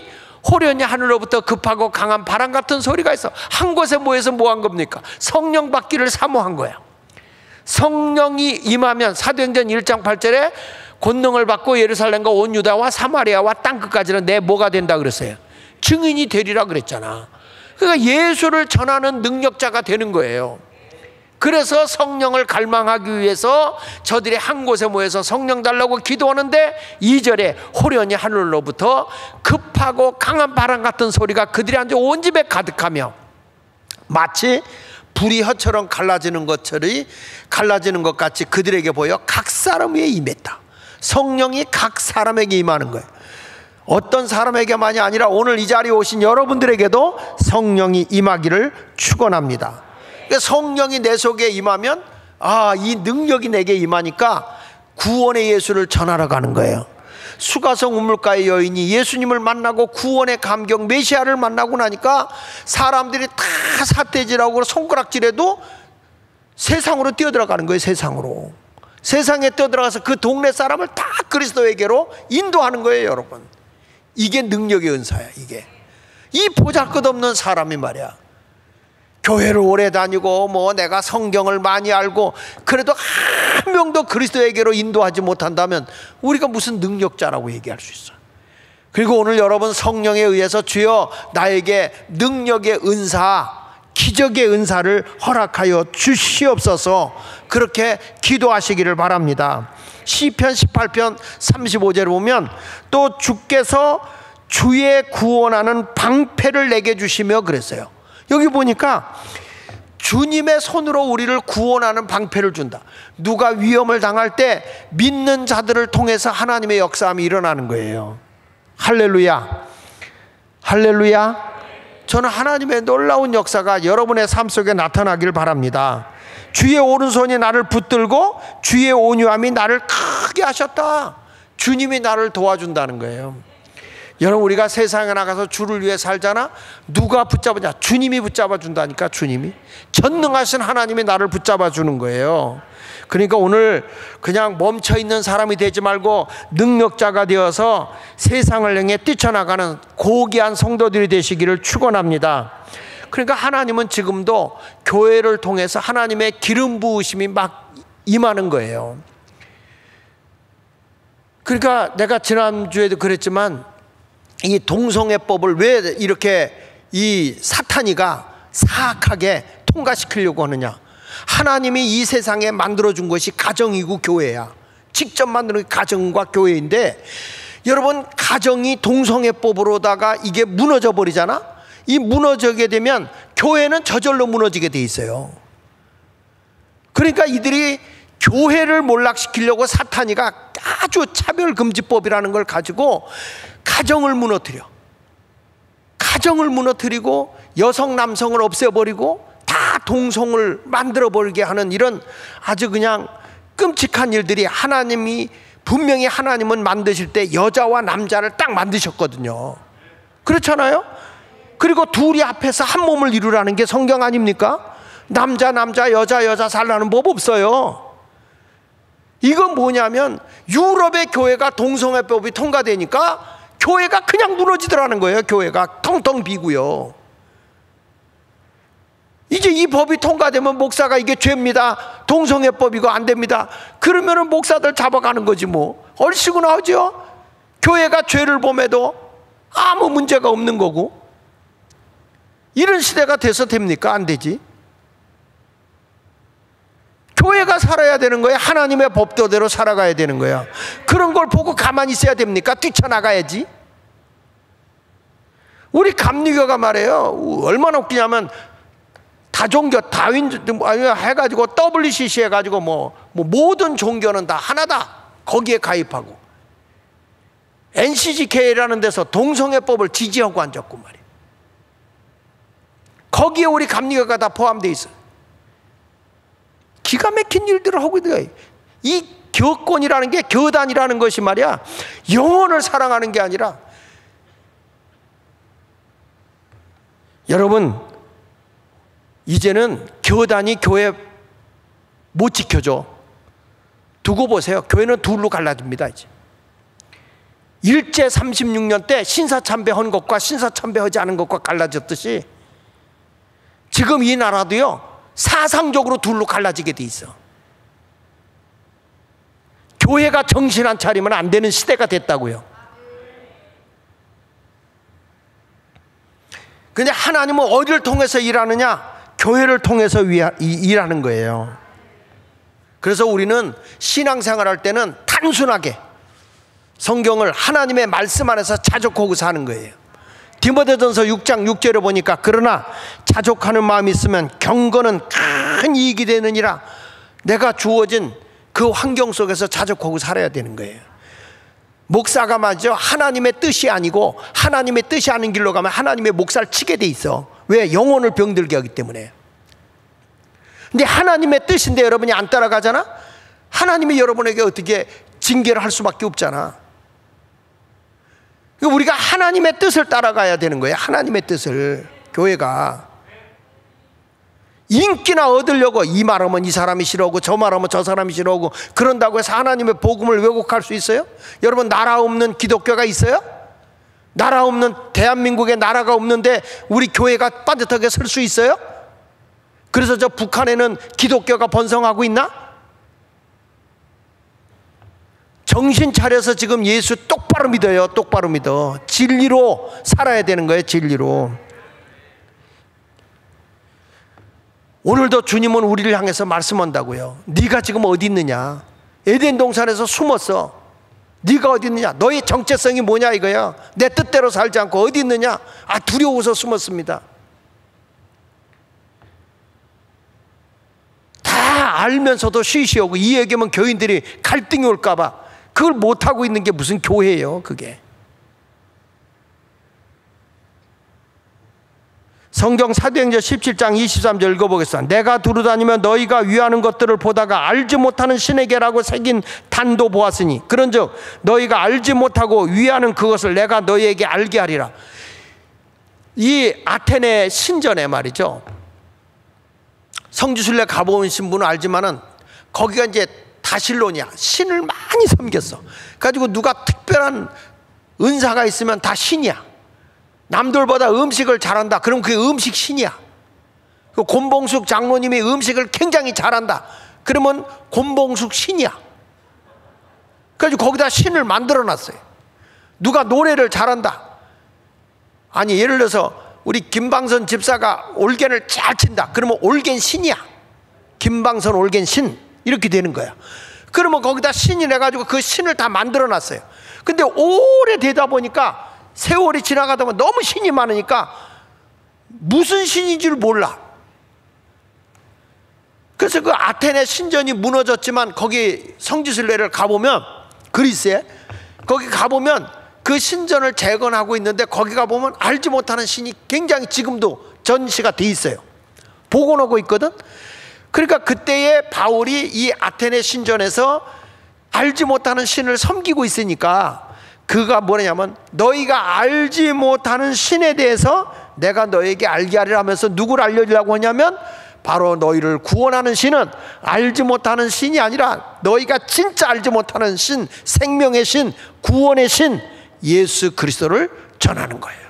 호련히 하늘로부터 급하고 강한 바람 같은 소리가 있어. 한 곳에 모여서 뭐 한 겁니까? 성령 받기를 사모한 거야. 성령이 임하면 사도행전 1장 8절에 권능을 받고 예루살렘과 온 유다와 사마리아와 땅끝까지는 내 뭐가 된다 그랬어요? 증인이 되리라 그랬잖아. 그러니까 예수를 전하는 능력자가 되는 거예요. 그래서 성령을 갈망하기 위해서 저들이 한 곳에 모여서 성령 달라고 기도하는데 2절에 호련히 하늘로부터 급하고 강한 바람 같은 소리가 그들이 앉아 온 집에 가득하며 마치 불이 혀처럼 갈라지는 것 같이 그들에게 보여 각 사람 위에 임했다. 성령이 각 사람에게 임하는 거예요. 어떤 사람에게만이 아니라 오늘 이 자리에 오신 여러분들에게도 성령이 임하기를 축원합니다. 그러니까 성령이 내 속에 임하면 이 능력이 내게 임하니까 구원의 예수를 전하러 가는 거예요. 수가성 우물가의 여인이 예수님을 만나고 구원의 감격 메시아를 만나고 나니까 사람들이 다 삿대질하고 손가락질해도 세상으로 뛰어들어가는 거예요. 세상에 뛰어들어가서 그 동네 사람을 다 그리스도에게로 인도하는 거예요. 여러분, 이게 능력의 은사야. 이게 이 보잘것없는 사람이 말이야, 교회를 오래 다니고 내가 성경을 많이 알고 그래도 한 명도 그리스도에게로 인도하지 못한다면 우리가 무슨 능력자라고 얘기할 수 있어. 그리고 오늘 여러분 성령에 의해서 주여 나에게 능력의 은사, 기적의 은사를 허락하여 주시옵소서, 그렇게 기도하시기를 바랍니다. 시편 18편 35절을 보면 또 주께서 주의 구원하는 방패를 내게 주시며 그랬어요. 여기 보니까 주님의 손으로 우리를 구원하는 방패를 준다. 누가 위험을 당할 때 믿는 자들을 통해서 하나님의 역사함이 일어나는 거예요. 할렐루야, 할렐루야. 저는 하나님의 놀라운 역사가 여러분의 삶 속에 나타나길 바랍니다. 주의 오른손이 나를 붙들고 주의 온유함이 나를 크게 하셨다. 주님이 나를 도와준다는 거예요. 여러분, 우리가 세상에 나가서 주를 위해 살잖아. 누가 붙잡으냐? 주님이 붙잡아 준다니까. 주님이, 전능하신 하나님이 나를 붙잡아 주는 거예요. 그러니까 오늘 그냥 멈춰있는 사람이 되지 말고 능력자가 되어서 세상을 향해 뛰쳐나가는 고귀한 성도들이 되시기를 축원합니다. 그러니까 하나님은 지금도 교회를 통해서 하나님의 기름 부으심이 막 임하는 거예요. 그러니까 내가 지난주에도 그랬지만 이 동성애법을 왜 이렇게 이 사탄이가 사악하게 통과시키려고 하느냐? 하나님이 이 세상에 만들어준 것이 가정이고 교회야. 직접 만드는 게 가정과 교회인데, 여러분, 가정이 동성애법으로다가 이게 무너져 버리잖아. 이 무너지게 되면 교회는 저절로 무너지게 돼 있어요. 그러니까 이들이 교회를 몰락시키려고 사탄이가 아주 차별금지법이라는 걸 가지고 가정을 무너뜨리고 여성 남성을 없애버리고 다 동성을 만들어버리게 하는 이런 아주 그냥 끔찍한 일들이, 하나님이 분명히 하나님은 만드실 때 여자와 남자를 딱 만드셨거든요. 그렇잖아요. 그리고 둘이 합해서 한 몸을 이루라는 게 성경 아닙니까? 남자 여자 살라는 법 없어요. 이건 뭐냐면 유럽의 교회가 동성애법이 통과되니까 교회가 그냥 무너지더라는 거예요. 교회가 텅텅 비고요. 이제 이 법이 통과되면 목사가 이게 죄입니다, 동성애법이고 안 됩니다, 그러면은 목사들 잡아가는 거지 뭐. 얼씨구나 하죠. 교회가 죄를 범해도 아무 문제가 없는 거고. 이런 시대가 돼서 됩니까? 안 되지. 교회가 살아야 되는 거야. 하나님의 법도대로 살아가야 되는 거야. 그런 걸 보고 가만히 있어야 됩니까? 뛰쳐나가야지. 우리 감리교가 말이에요, 얼마나 웃기냐면 다종교 다윈 해가지고 WCC 해가지고 뭐 모든 종교는 다 하나다 거기에 가입하고, NCGK라는 데서 동성애법을 지지하고 앉았고 말이에요. 거기에 우리 감리교가 다 포함되어 있어요. 기가 막힌 일들을 하고 있어요. 이 교권이라는 게, 교단이라는 것이 말이야, 영혼을 사랑하는 게 아니라, 여러분, 이제는 교단이 교회 못 지켜줘. 두고 보세요. 교회는 둘로 갈라집니다. 이제 일제 36년 때 신사참배한 것과 신사참배하지 않은 것과 갈라졌듯이 지금 이 나라도요, 사상적으로 둘로 갈라지게 돼 있어. 교회가 정신 안 차리면 안 되는 시대가 됐다고요. 근데 하나님은 어디를 통해서 일하느냐? 교회를 통해서 일하는 거예요. 그래서 우리는 신앙생활 할 때는 단순하게 성경을 하나님의 말씀 안에서 자족하고 사는 거예요. 디모데전서 6장 6절에 보니까 그러나 자족하는 마음이 있으면 경건은 큰 이익이 되느니라. 내가 주어진 그 환경 속에서 자족하고 살아야 되는 거예요. 목사가 맞죠? 하나님의 뜻이 아니고 하나님의 뜻이 아닌 길로 가면 하나님의 목사를 치게 돼 있어. 왜? 영혼을 병들게 하기 때문에. 근데 하나님의 뜻인데 여러분이 안 따라가잖아? 하나님이 여러분에게 어떻게 징계를 할 수밖에 없잖아. 우리가 하나님의 뜻을 따라가야 되는 거예요. 하나님의 뜻을. 교회가 인기나 얻으려고 이 말하면 이 사람이 싫어하고 저 말하면 저 사람이 싫어하고 그런다고 해서 하나님의 복음을 왜곡할 수 있어요? 여러분, 나라 없는 기독교가 있어요? 나라 없는 대한민국에 나라가 없는데 우리 교회가 빠듯하게 설 수 있어요? 그래서 저 북한에는 기독교가 번성하고 있나? 정신 차려서 지금 예수 똑바로 믿어요. 똑바로 믿어. 진리로 살아야 되는 거예요. 진리로. 오늘도 주님은 우리를 향해서 말씀한다고요. 네가 지금 어디 있느냐? 에덴 동산에서 숨었어. 네가 어디 있느냐? 너의 정체성이 뭐냐 이거야. 내 뜻대로 살지 않고 어디 있느냐? 두려워서 숨었습니다. 다 알면서도 쉬쉬하고 이 얘기면 교인들이 갈등이 올까 봐 그걸 못하고 있는 게 무슨 교회예요, 그게. 성경 사도행전 17장 23절 읽어보겠습니다. 내가 두루다니며 너희가 위하는 것들을 보다가 알지 못하는 신에게라고 새긴 단도 보았으니 그런즉 너희가 알지 못하고 위하는 그것을 내가 너희에게 알게 하리라. 이 아테네 신전에 말이죠, 성지순례 가보신 분은 알지만은 거기가 이제 다실론이야. 신을 많이 섬겼어. 가지고 누가 특별한 은사가 있으면 다 신이야. 남들보다 음식을 잘한다. 그럼 그게 음식 신이야. 곤봉숙 장로님이 음식을 굉장히 잘한다. 그러면 곤봉숙 신이야. 그래서 거기다 신을 만들어놨어요. 누가 노래를 잘한다. 아니, 예를 들어서 우리 김방선 집사가 올겐을 잘 친다. 그러면 올겐 신이야. 김방선 올겐 신. 이렇게 되는 거야. 그러면 거기다 신이 내가지고 그 신을 다 만들어놨어요. 근데 오래되다 보니까 세월이 지나가다 보면 너무 신이 많으니까 무슨 신인 줄 몰라. 그래서 그 아테네 신전이 무너졌지만 거기 성지순례를 가보면, 그리스에 거기 가보면 그 신전을 재건하고 있는데 거기 가보면 알지 못하는 신이 굉장히 지금도 전시가 돼 있어요. 복원하고 있거든. 그러니까 그때에 바울이 이 아테네 신전에서 알지 못하는 신을 섬기고 있으니까 그가 뭐냐면 너희가 알지 못하는 신에 대해서 내가 너에게 알게 하리라 하면서 누구를 알려주려고 하냐면 바로 너희를 구원하는 신은 알지 못하는 신이 아니라 너희가 진짜 알지 못하는 신, 생명의 신, 구원의 신 예수 그리스도를 전하는 거예요.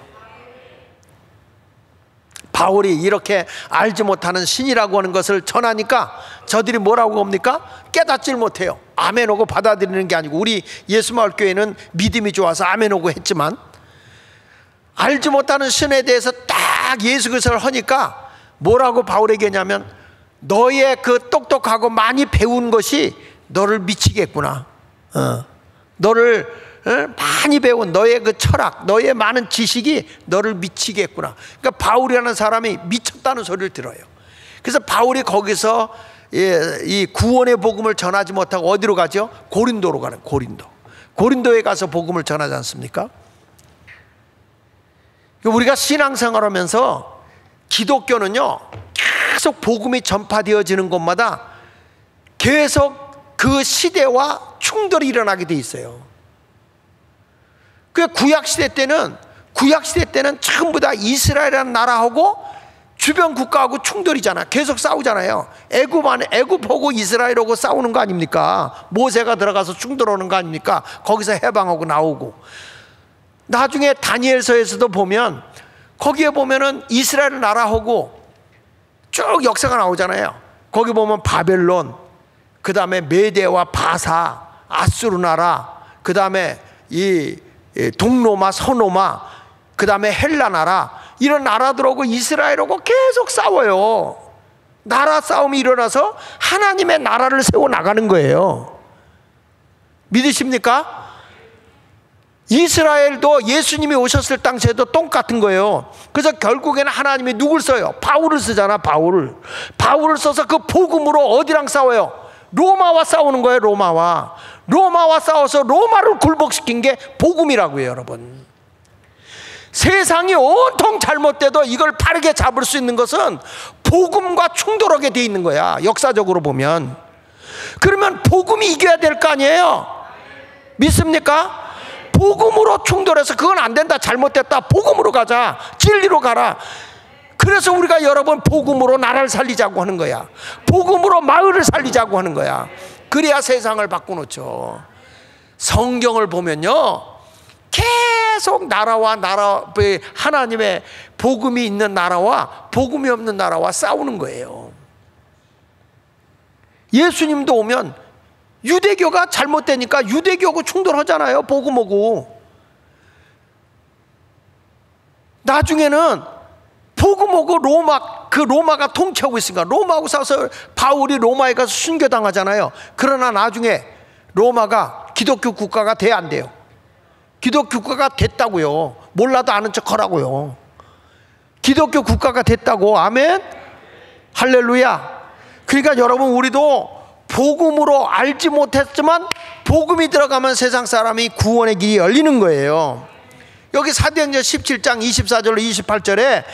바울이 이렇게 알지 못하는 신이라고 하는 것을 전하니까 저들이 뭐라고 합니까? 깨닫질 못해요. 아멘 오고 받아들이는 게 아니고, 우리 예수마을교회는 믿음이 좋아서 아멘 오고 했지만 알지 못하는 신에 대해서 딱 예수 그리스도를 하니까 뭐라고 바울에게 하냐면 너의 그 똑똑하고 많이 배운 것이 너를 미치겠구나. 너를 많이 배운 너의 그 철학, 너의 많은 지식이 너를 미치겠구나. 그러니까 바울이라는 사람이 미쳤다는 소리를 들어요. 그래서 바울이 거기서 이 구원의 복음을 전하지 못하고 어디로 가죠? 고린도로 가는, 고린도에 가서 복음을 전하지 않습니까? 우리가 신앙생활하면서 기독교는요 계속 복음이 전파되어지는 곳마다 계속 그 시대와 충돌이 일어나게 돼 있어요. 그 구약시대 때는 전부 다 이스라엘이라는 나라하고 주변 국가하고 충돌이잖아. 계속 싸우잖아요. 애굽하고 이스라엘하고 싸우는 거 아닙니까? 모세가 들어가서 충돌하는 거 아닙니까? 거기서 해방하고 나오고. 나중에 다니엘서에서도 보면 거기에 보면은 이스라엘 나라하고 쭉 역사가 나오잖아요. 거기 보면 바벨론, 그 다음에 메대와 바사, 아수르 나라, 그 다음에 이 동로마, 서로마, 그 다음에 헬라 나라, 이런 나라들하고 이스라엘하고 계속 싸워요. 나라 싸움이 일어나서 하나님의 나라를 세워 나가는 거예요. 믿으십니까? 이스라엘도 예수님이 오셨을 당시에도 똑같은 거예요. 그래서 결국에는 하나님이 누굴 써요? 바울을 쓰잖아. 바울을 써서 그 복음으로 어디랑 싸워요? 로마와 싸우는 거예요. 로마와 싸워서 로마를 굴복시킨 게 복음이라고요. 여러분, 세상이 온통 잘못돼도 이걸 바르게 잡을 수 있는 것은 복음과 충돌하게 돼 있는 거야. 역사적으로 보면. 그러면 복음이 이겨야 될 거 아니에요? 믿습니까? 복음으로 충돌해서 그건 안 된다, 잘못됐다, 복음으로 가자, 진리로 가라. 그래서 우리가 여러분 복음으로 나라를 살리자고 하는 거야. 복음으로 마을을 살리자고 하는 거야. 그래야 세상을 바꿔놓죠. 성경을 보면요, 계속 나라와 하나님의 복음이 있는 나라와 복음이 없는 나라와 싸우는 거예요. 예수님도 오면 유대교가 잘못되니까 유대교하고 충돌하잖아요. 복음하고. 나중에는 복음하고 로마가 통치하고 있으니까 로마하고 싸워서 바울이 로마에 가서 순교당하잖아요. 그러나 나중에 로마가 기독교 국가가 돼야 안 돼요. 기독교 국가가 됐다고요. 몰라도 아는 척 하라고요. 기독교 국가가 됐다고. 아멘. 할렐루야. 그러니까 여러분, 우리도 복음으로 알지 못했지만 복음이 들어가면 세상 사람이 구원의 길이 열리는 거예요. 여기 사도행전 17장 24절로 28절에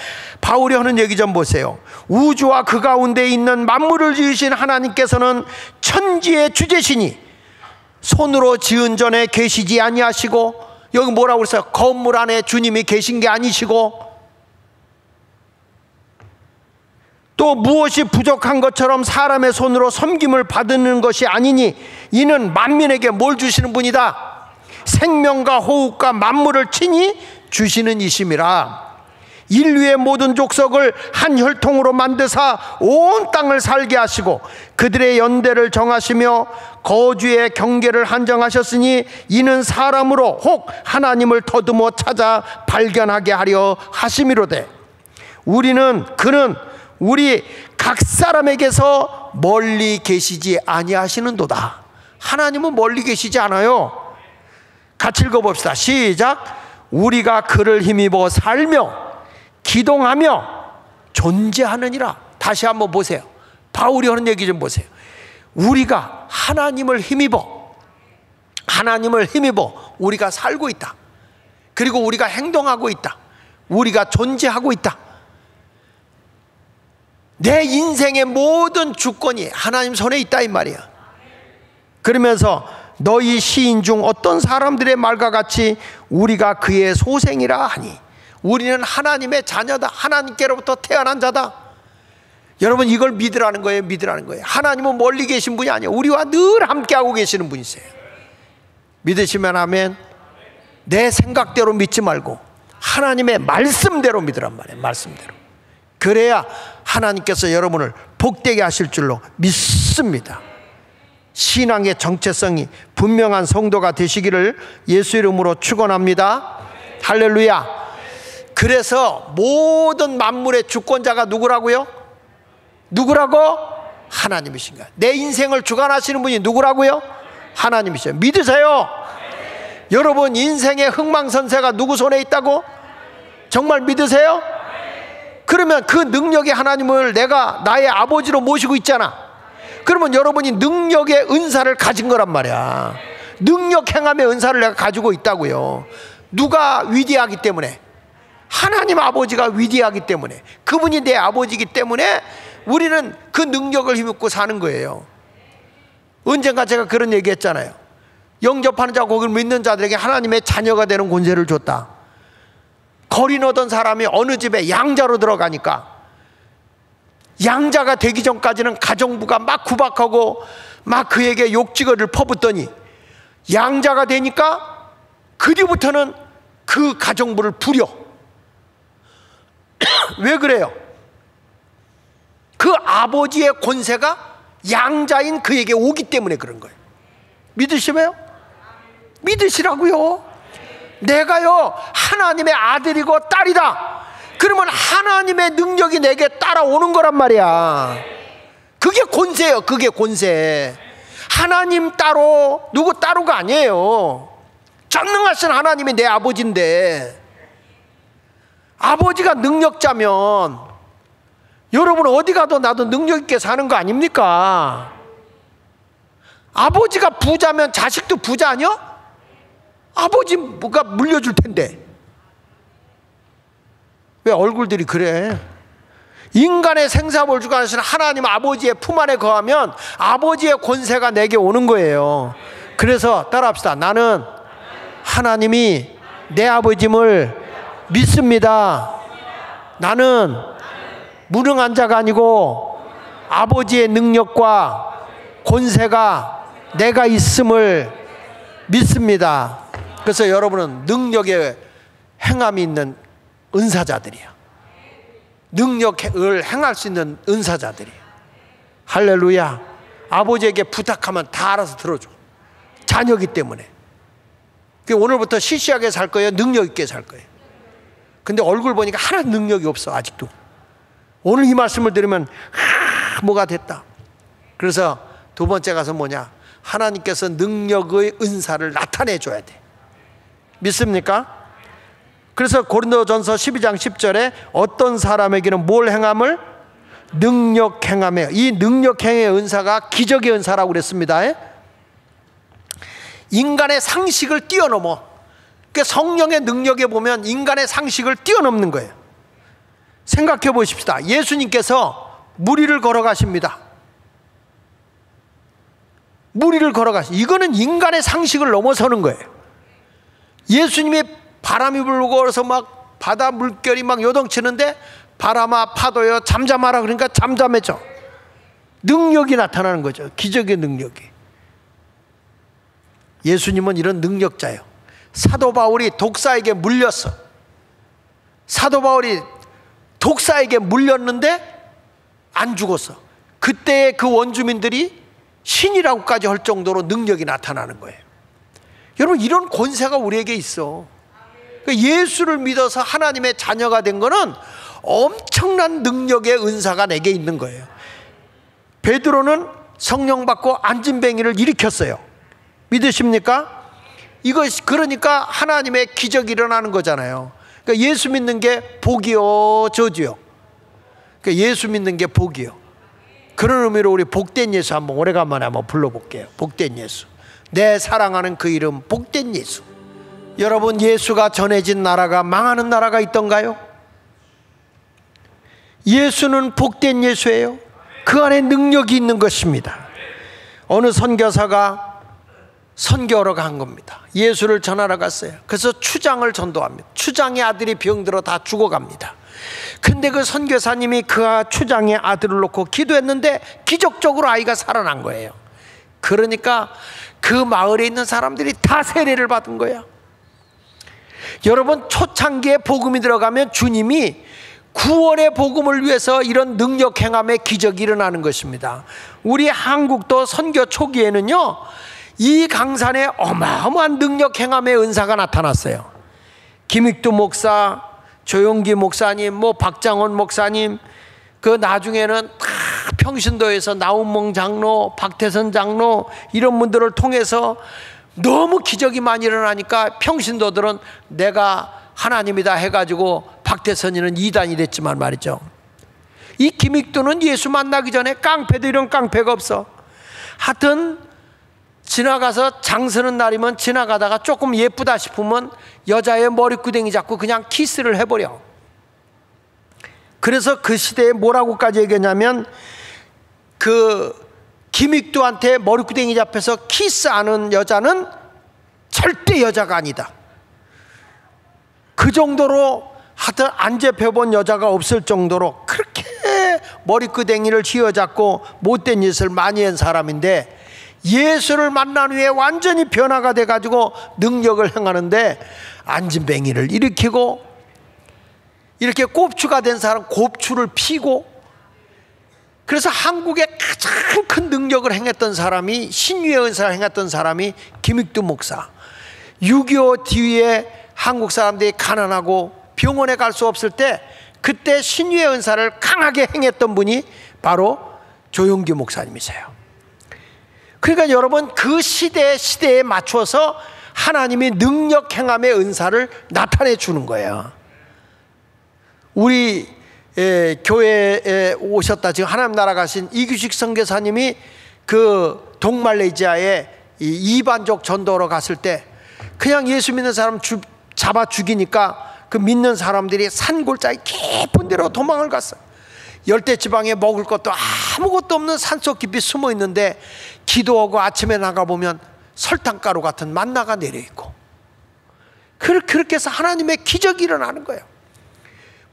바울이 하는 얘기 좀 보세요. 우주와 그 가운데 있는 만물을 지으신 하나님께서는 천지의 주제시니 손으로 지은 전에 계시지 아니하시고, 여기 뭐라고 그랬어요? 건물 안에 주님이 계신 게 아니시고, 또 무엇이 부족한 것처럼 사람의 손으로 섬김을 받는 것이 아니니 이는 만민에게 뭘 주시는 분이다? 생명과 호흡과 만물을 친히 주시는 이심이라. 인류의 모든 족속을 한 혈통으로 만드사 온 땅을 살게 하시고 그들의 연대를 정하시며 거주의 경계를 한정하셨으니 이는 사람으로 혹 하나님을 더듬어 찾아 발견하게 하려 하심이로되 그는 우리 각 사람에게서 멀리 계시지 아니하시는도다. 하나님은 멀리 계시지 않아요. 같이 읽어봅시다. 시작. 우리가 그를 힘입어 살며 기동하며 존재하느니라. 다시 한번 보세요. 바울이 하는 얘기 좀 보세요. 우리가 하나님을 힘입어 우리가 살고 있다. 그리고 우리가 행동하고 있다. 우리가 존재하고 있다. 내 인생의 모든 주권이 하나님 손에 있다 이 말이야. 그러면서 너희 시인 중 어떤 사람들의 말과 같이 우리가 그의 소생이라 하니 우리는 하나님의 자녀다. 하나님께로부터 태어난 자다. 여러분, 이걸 믿으라는 거예요. 하나님은 멀리 계신 분이 아니에요. 우리와 늘 함께하고 계시는 분이세요. 믿으시면 아멘. 내 생각대로 믿지 말고 하나님의 말씀대로 믿으란 말이에요. 말씀대로. 그래야 하나님께서 여러분을 복되게 하실 줄로 믿습니다. 신앙의 정체성이 분명한 성도가 되시기를 예수 이름으로 축원합니다. 할렐루야. 그래서 모든 만물의 주권자가 누구라고요? 하나님이신가? 내 인생을 주관하시는 분이 누구라고요? 하나님이시죠. 믿으세요? 여러분, 인생의 흥망선쇠가 누구 손에 있다고? 정말 믿으세요? 그러면 그 능력의 하나님을 내가 나의 아버지로 모시고 있잖아. 그러면 여러분이 능력의 은사를 가진 거란 말이야. 능력 행함의 은사를 내가 가지고 있다고요. 누가 위대하기 때문에? 하나님 아버지가 위대하기 때문에, 그분이 내 아버지이기 때문에 우리는 그 능력을 힘입고 사는 거예요. 언젠가 제가 그런 얘기 했잖아요. 영접하는 자, 거기를 믿는 자들에게 하나님의 자녀가 되는 권세를 줬다. 거리 넣던 사람이 어느 집에 양자로 들어가니까 양자가 되기 전까지는 가정부가 막 구박하고 막 그에게 욕지거리를 퍼붓더니 양자가 되니까 그 뒤부터는 그 가정부를 부려. 왜 그래요? 그 아버지의 권세가 양자인 그에게 오기 때문에 그런 거예요. 믿으시나요? 믿으시라고요. 내가요 하나님의 아들이고 딸이다. 그러면 하나님의 능력이 내게 따라오는 거란 말이야. 그게 권세예요. 그게 권세. 하나님 따로 누구 따로가 아니에요. 전능하신 하나님이 내 아버지인데, 아버지가 능력자면 여러분 어디 가도 나도 능력 있게 사는 거 아닙니까? 아버지가 부자면 자식도 부자 아니야? 아버지가 물려줄 텐데. 왜 얼굴들이 그래? 인간의 생사를 주관하시는 하나님 아버지의 품 안에 거하면 아버지의 권세가 내게 오는 거예요. 그래서 따라합시다. 나는 하나님이 내 아버짐을 믿습니다. 나는 무능한 자가 아니고 아버지의 능력과 권세가 내가 있음을 믿습니다. 그래서 여러분은 능력의 행함이 있는 은사자들이야. 능력을 행할 수 있는 은사자들이야. 할렐루야. 아버지에게 부탁하면 다 알아서 들어줘. 자녀이기 때문에. 오늘부터 시시하게 살 거예요? 능력 있게 살 거예요? 근데 얼굴 보니까 하나 능력이 없어. 아직도. 오늘 이 말씀을 들으면 뭐가 됐다. 그래서 두 번째 가서 뭐냐, 하나님께서 능력의 은사를 나타내 줘야 돼. 믿습니까? 그래서 고린도전서 12장 10절에 어떤 사람에게는 뭘 행함을? 능력 행함에. 이 능력 행의 은사가 기적의 은사라고 그랬습니다. 인간의 상식을 뛰어넘어. 그러니까 성령의 능력에 보면 인간의 상식을 뛰어넘는 거예요. 생각해 보십시다. 예수님께서 무리를 걸어가십니다. 무리를 걸어가시. 이거는 인간의 상식을 넘어서는 거예요. 예수님이 바람이 불고 그래서 막 바다 물결이 막 요동치는데 바람아 파도여 잠잠하라 그러니까 잠잠해져. 능력이 나타나는 거죠. 기적의 능력이. 예수님은 이런 능력자예요. 사도 바울이 독사에게 물렸어. 사도 바울이 독사에게 물렸는데 안 죽었어. 그때 그 원주민들이 신이라고까지 할 정도로 능력이 나타나는 거예요. 여러분, 이런 권세가 우리에게 있어. 예수를 믿어서 하나님의 자녀가 된 거는 엄청난 능력의 은사가 내게 있는 거예요. 베드로는 성령 받고 안진뱅이를 일으켰어요. 믿으십니까? 이것이 그러니까 하나님의 기적이 일어나는 거잖아요. 그러니까 예수 믿는 게 복이요 저주요. 그러니까 예수 믿는 게 복이요. 그런 의미로 우리 복된 예수 한번 오래간만에 한번 불러볼게요. 복된 예수. 내 사랑하는 그 이름 복된 예수. 여러분, 예수가 전해진 나라가 망하는 나라가 있던가요? 예수는 복된 예수예요. 그 안에 능력이 있는 것입니다. 어느 선교사가 선교하러 간 겁니다. 예수를 전하러 갔어요. 그래서 추장을 전도합니다. 추장의 아들이 병들어 다 죽어갑니다. 근데 그 선교사님이 그 추장의 아들을 놓고 기도했는데 기적적으로 아이가 살아난 거예요. 그러니까 그 마을에 있는 사람들이 다 세례를 받은 거야. 여러분, 초창기에 복음이 들어가면 주님이 구원의 복음을 위해서 이런 능력 행함의 기적이 일어나는 것입니다. 우리 한국도 선교 초기에는요, 이 강산에 어마어마한 능력 행함의 은사가 나타났어요. 김익두 목사, 조용기 목사님, 뭐 박장원 목사님, 그 나중에는 다 평신도에서 나운몽 장로, 박태선 장로 이런 분들을 통해서 너무 기적이 많이 일어나니까 평신도들은 내가 하나님이다 해가지고 박태선이는 이단이 됐지만 말이죠. 이 김익두는 예수 만나기 전에 깡패도 이런 깡패가 없어. 하여튼 지나가서 장 서는 날이면 지나가다가 조금 예쁘다 싶으면 여자의 머리끄댕이 잡고 그냥 키스를 해버려. 그래서 그 시대에 뭐라고까지 얘기했냐면, 그 김익두한테 머리끄댕이 잡혀서 키스하는 여자는 절대 여자가 아니다. 그 정도로 하여튼 안 잡혀본 여자가 없을 정도로 그렇게 머리끄댕이를 쥐어잡고 못된 짓을 많이 한 사람인데, 예수를 만난 후에 완전히 변화가 돼가지고 능력을 행하는데 안진뱅이를 일으키고, 이렇게 꼽추가 된 사람 곱추를 피고, 그래서 한국에 가장 큰 능력을 행했던 사람이, 신유의 은사를 행했던 사람이 김익두 목사. 6.25 뒤에 한국 사람들이 가난하고 병원에 갈 수 없을 때 그때 신유의 은사를 강하게 행했던 분이 바로 조용기 목사님이세요. 그러니까 여러분, 그 시대에 맞춰서 하나님이 능력 행함의 은사를 나타내 주는 거예요. 우리 교회에 오셨다 지금 하나님 나라 가신 이규식 선교사님이 그 동말레이시아에 이반족 전도로 갔을 때 그냥 예수 믿는 사람 잡아 죽이니까 그 믿는 사람들이 산골짜기 깊은 데로 도망을 갔어요. 열대지방에 먹을 것도 아무것도 없는 산속 깊이 숨어 있는데 기도하고 아침에 나가보면 설탕가루 같은 만나가 내려있고, 그렇게 해서 하나님의 기적이 일어나는 거예요.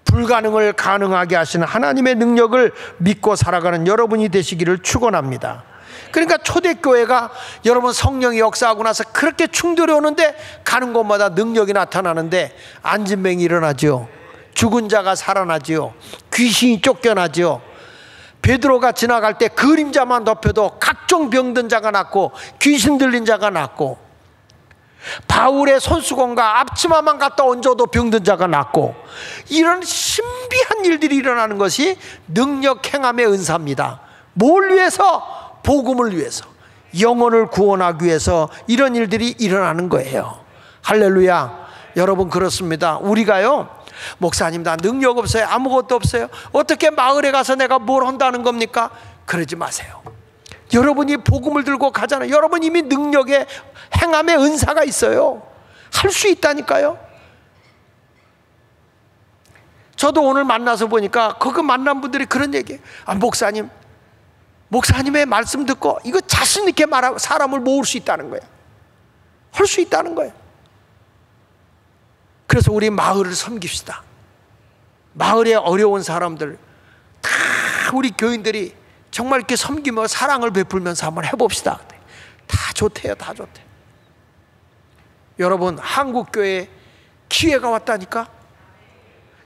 불가능을 가능하게 하시는 하나님의 능력을 믿고 살아가는 여러분이 되시기를 축원합니다. 그러니까 초대교회가 여러분 성령이 역사하고 나서 그렇게 충돌이 오는데 가는 곳마다 능력이 나타나는데 안진뱅이 일어나죠. 죽은 자가 살아나지요. 귀신이 쫓겨나지요. 베드로가 지나갈 때 그림자만 덮여도 각종 병든 자가 낫고 귀신 들린 자가 낫고, 바울의 손수건과 앞치마만 갖다 얹어도 병든 자가 낫고, 이런 신비한 일들이 일어나는 것이 능력 행함의 은사입니다. 뭘 위해서? 복음을 위해서, 영혼을 구원하기 위해서 이런 일들이 일어나는 거예요. 할렐루야. 여러분, 그렇습니다. 우리가요, 목사님 나 능력 없어요, 아무것도 없어요, 어떻게 마을에 가서 내가 뭘 한다는 겁니까? 그러지 마세요. 여러분이 복음을 들고 가잖아요. 여러분 이미 능력의 행함의 은사가 있어요. 할 수 있다니까요. 저도 오늘 만나서 보니까 거기 만난 분들이 그런 얘기예요. 목사님의 말씀 듣고 이거 자신 있게 말하고 사람을 모을 수 있다는 거예요. 할 수 있다는 거예요. 그래서 우리 마을을 섬깁시다. 마을에 어려운 사람들 다 우리 교인들이 정말 이렇게 섬기며 사랑을 베풀면서 한번 해봅시다. 다 좋대요. 다 좋대요. 여러분, 한국교회에 기회가 왔다니까.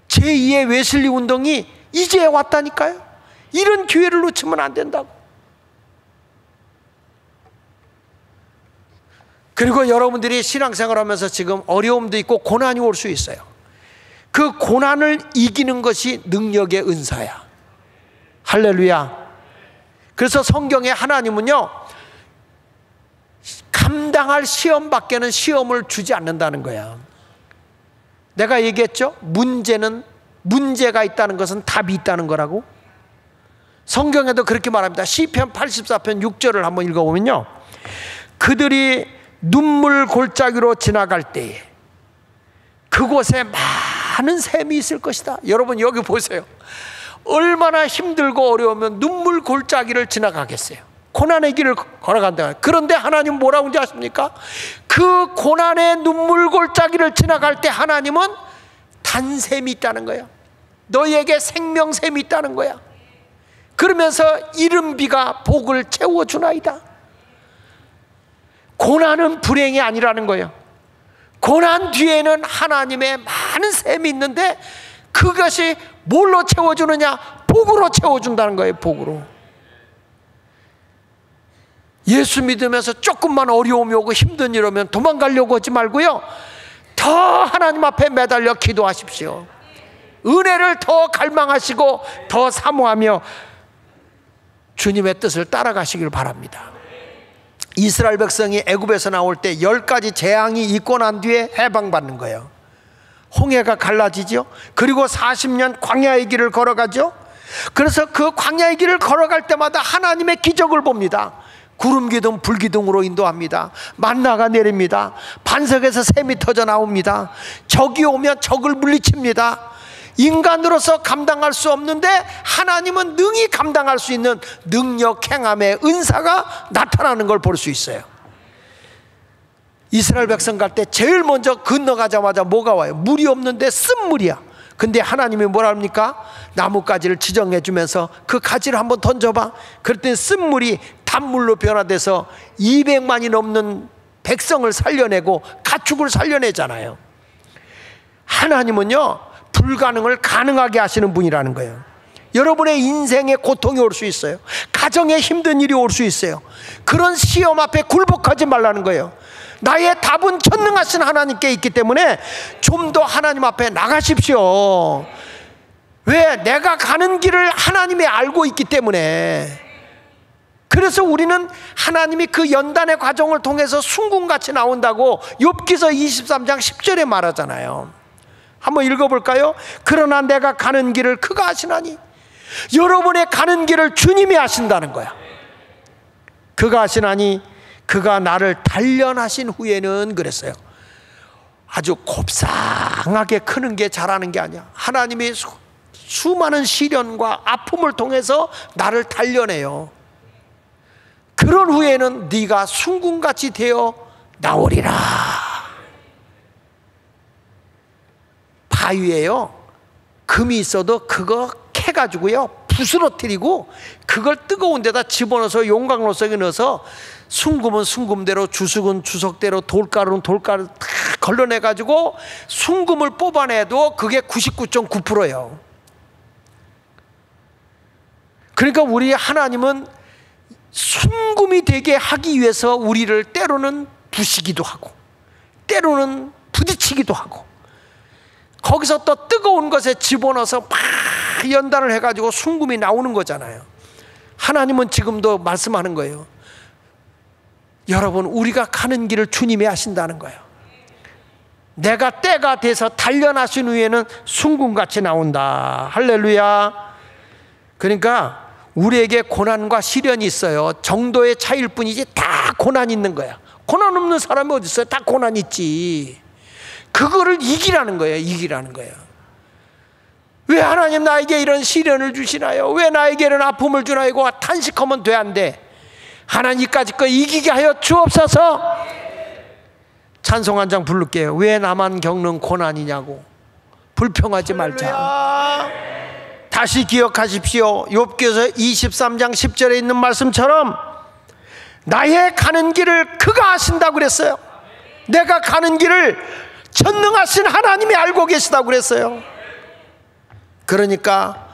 제2의 웨슬리 운동이 이제 왔다니까요. 이런 기회를 놓치면 안 된다고. 그리고 여러분들이 신앙생활하면서 지금 어려움도 있고 고난이 올 수 있어요. 그 고난을 이기는 것이 능력의 은사야. 할렐루야. 그래서 성경에 하나님은요, 감당할 시험밖에는 시험을 주지 않는다는 거야. 내가 얘기했죠? 문제가 있다는 것은 답이 있다는 거라고. 성경에도 그렇게 말합니다. 시편 84편 6절을 한번 읽어보면요, 그들이 눈물 골짜기로 지나갈 때에 그곳에 많은 샘이 있을 것이다. 여러분 여기 보세요. 얼마나 힘들고 어려우면 눈물 골짜기를 지나가겠어요. 고난의 길을 걸어간다. 그런데 하나님 뭐라고 하는지 아십니까? 그 고난의 눈물 골짜기를 지나갈 때 하나님은 단샘이 있다는 거야. 너희에게 생명샘이 있다는 거야. 그러면서 이른 비가 복을 채워주나이다. 고난은 불행이 아니라는 거예요. 고난 뒤에는 하나님의 많은 샘이 있는데 그것이 뭘로 채워주느냐? 복으로 채워준다는 거예요. 복으로. 예수 믿으면서 조금만 어려움이 오고 힘든 일 오면 도망가려고 하지 말고요, 더 하나님 앞에 매달려 기도하십시오. 은혜를 더 갈망하시고 더 사모하며 주님의 뜻을 따라가시길 바랍니다. 이스라엘 백성이 애굽에서 나올 때 10가지 재앙이 있고 난 뒤에 해방받는 거예요. 홍해가 갈라지죠. 그리고 40년 광야의 길을 걸어가죠. 그래서 그 광야의 길을 걸어갈 때마다 하나님의 기적을 봅니다. 구름기둥 불기둥으로 인도합니다. 만나가 내립니다. 반석에서 샘이 터져 나옵니다. 적이 오면 적을 물리칩니다. 인간으로서 감당할 수 없는데 하나님은 능히 감당할 수 있는 능력 행함의 은사가 나타나는 걸 볼 수 있어요. 이스라엘 백성 갈 때 제일 먼저 건너가자마자 뭐가 와요? 물이 없는데 쓴물이야. 근데 하나님이 뭐라 합니까? 나뭇가지를 지정해 주면서 그 가지를 한번 던져봐. 그랬더니 쓴물이 단물로 변화돼서 200만이 넘는 백성을 살려내고 가축을 살려내잖아요. 하나님은요, 불가능을 가능하게 하시는 분이라는 거예요. 여러분의 인생에 고통이 올 수 있어요. 가정에 힘든 일이 올 수 있어요. 그런 시험 앞에 굴복하지 말라는 거예요. 나의 답은 전능하신 하나님께 있기 때문에 좀 더 하나님 앞에 나가십시오. 왜? 내가 가는 길을 하나님이 알고 있기 때문에. 그래서 우리는 하나님이 그 연단의 과정을 통해서 순금같이 나온다고 욥기서 23장 10절에 말하잖아요. 한번 읽어볼까요? 그러나 내가 가는 길을 그가 아시나니. 여러분의 가는 길을 주님이 아신다는 거야. 그가 아시나니 그가 나를 단련하신 후에는, 그랬어요. 아주 곱상하게 크는 게 잘하는 게 아니야. 하나님이 수많은 시련과 아픔을 통해서 나를 단련해요. 그런 후에는 네가 순금같이 되어 나오리라. 바위에요, 금이 있어도 그거 캐가지고요 부스러뜨리고 그걸 뜨거운 데다 집어넣어서 용광로 속에 넣어서 순금은 순금대로, 주석은 주석대로, 돌가루는 돌가루 다 걸러내가지고 순금을 뽑아내도 그게 99.9%예요. 그러니까 우리 하나님은 순금이 되게 하기 위해서 우리를 때로는 부시기도 하고 때로는 부딪히기도 하고, 거기서 또 뜨거운 것에 집어넣어서 막 연단을 해가지고 순금이 나오는 거잖아요. 하나님은 지금도 말씀하는 거예요. 여러분, 우리가 가는 길을 주님이 아신다는 거예요. 내가 때가 돼서 단련하신 후에는 순금같이 나온다. 할렐루야. 그러니까 우리에게 고난과 시련이 있어요. 정도의 차이일 뿐이지 다 고난이 있는 거야. 고난 없는 사람이 어디 있어요? 다 고난 있지. 그거를 이기라는 거예요. 이기라는 거예요. 왜 하나님 나에게 이런 시련을 주시나요? 왜 나에게 이런 아픔을 주나요? 이거 탄식하면 돼, 안 돼? 하나님까지 거 이기게 하여 주옵소서. 찬송 한 장 부를게요. 왜 나만 겪는 고난이냐고. 불평하지 말자. 다시 기억하십시오. 욥기서 23장 10절에 있는 말씀처럼 나의 가는 길을 그가 아신다고 그랬어요. 내가 가는 길을 전능하신 하나님이 알고 계시다고 그랬어요. 그러니까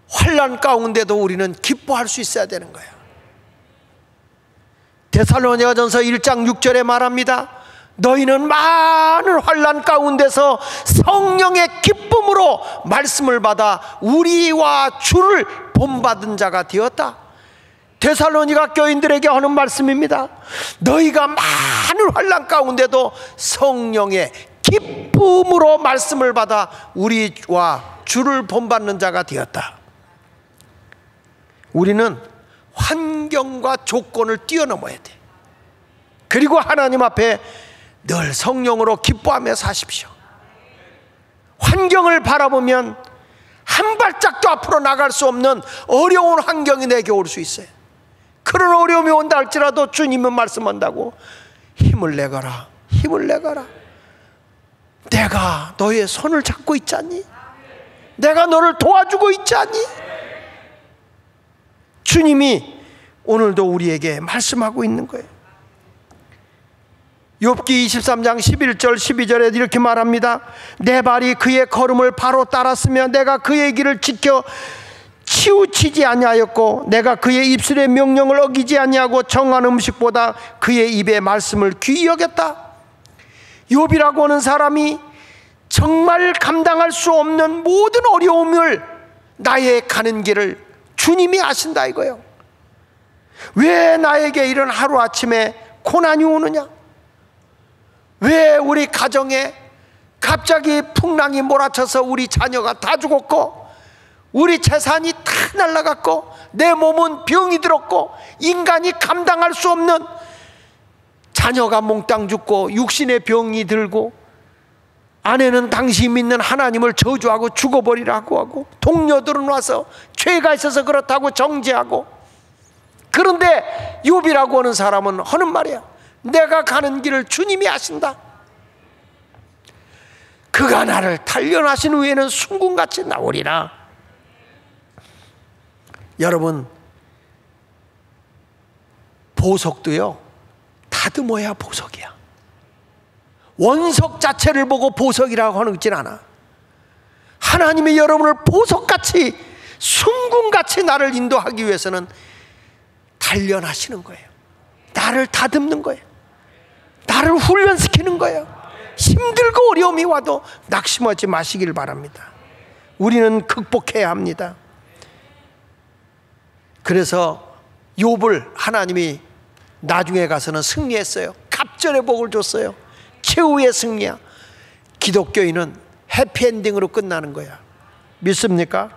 환난 가운데도 우리는 기뻐할 수 있어야 되는 거예요. 데살로니가전서 1장 6절에 말합니다. 너희는 많은 환난 가운데서 성령의 기쁨으로 말씀을 받아 우리와 주를 본받은 자가 되었다. 데살로니가 교인들에게 하는 말씀입니다. 너희가 많은 환난 가운데도 성령의 기쁨으로 말씀을 받아 우리와 주를 본받는 자가 되었다. 우리는 환경과 조건을 뛰어넘어야 돼. 그리고 하나님 앞에 늘 성령으로 기뻐하며 사십시오. 환경을 바라보면 한 발짝도 앞으로 나갈 수 없는 어려운 환경이 내게 올 수 있어요. 그런 어려움이 온다 할지라도 주님은 말씀한다고 힘을 내거라, 힘을 내거라. 내가 너의 손을 잡고 있지 않니? 내가 너를 도와주고 있지 않니? 주님이 오늘도 우리에게 말씀하고 있는 거예요. 욥기 23장 11절 12절에 이렇게 말합니다. 내 발이 그의 걸음을 바로 따랐으며 내가 그의 길을 지켜 치우치지 아니하였고 내가 그의 입술의 명령을 어기지 아니하고 정한 음식보다 그의 입의 말씀을 귀히 여겼다. 욥이라고 하는 사람이 정말 감당할 수 없는 모든 어려움을, 나의 가는 길을 주님이 아신다 이거예요. 왜 나에게 이런 하루아침에 고난이 오느냐? 왜 우리 가정에 갑자기 풍랑이 몰아쳐서 우리 자녀가 다 죽었고 우리 재산이 다 날아갔고 내 몸은 병이 들었고 인간이 감당할 수 없는, 자녀가 몽땅 죽고 육신의 병이 들고 아내는 당신이 믿는 하나님을 저주하고 죽어버리라고 하고 동료들은 와서 죄가 있어서 그렇다고 정죄하고. 그런데 욥이라고 하는 사람은 하는 말이야. 내가 가는 길을 주님이 아신다. 그가 나를 단련하신 후에는 순금같이 나오리라. 여러분, 보석도요 다듬어야 보석이야. 원석 자체를 보고 보석이라고 하는 것진 않아. 하나님이 여러분을 보석같이 순금같이 나를 인도하기 위해서는 단련하시는 거예요. 나를 다듬는 거예요. 나를 훈련시키는 거예요. 힘들고 어려움이 와도 낙심하지 마시길 바랍니다. 우리는 극복해야 합니다. 그래서 욥을 하나님이 나중에 가서는 승리했어요. 갑절의 복을 줬어요. 최후의 승리야. 기독교인은 해피엔딩으로 끝나는 거야. 믿습니까?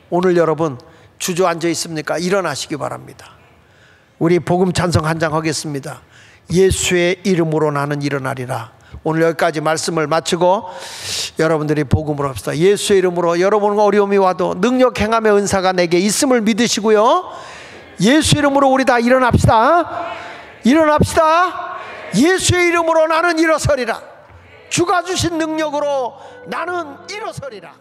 오늘 여러분 주저앉아 있습니까? 일어나시기 바랍니다. 우리 복음 찬송 한 장 하겠습니다. 예수의 이름으로 나는 일어나리라. 오늘 여기까지 말씀을 마치고 여러분들이 복음으로 합시다. 예수의 이름으로 여러분 어려움이 와도 능력 행함의 은사가 내게 있음을 믿으시고요. 예수 이름으로 우리 다 일어납시다. 일어납시다. 예수의 이름으로 나는 일어서리라. 주가 주신 능력으로 나는 일어서리라.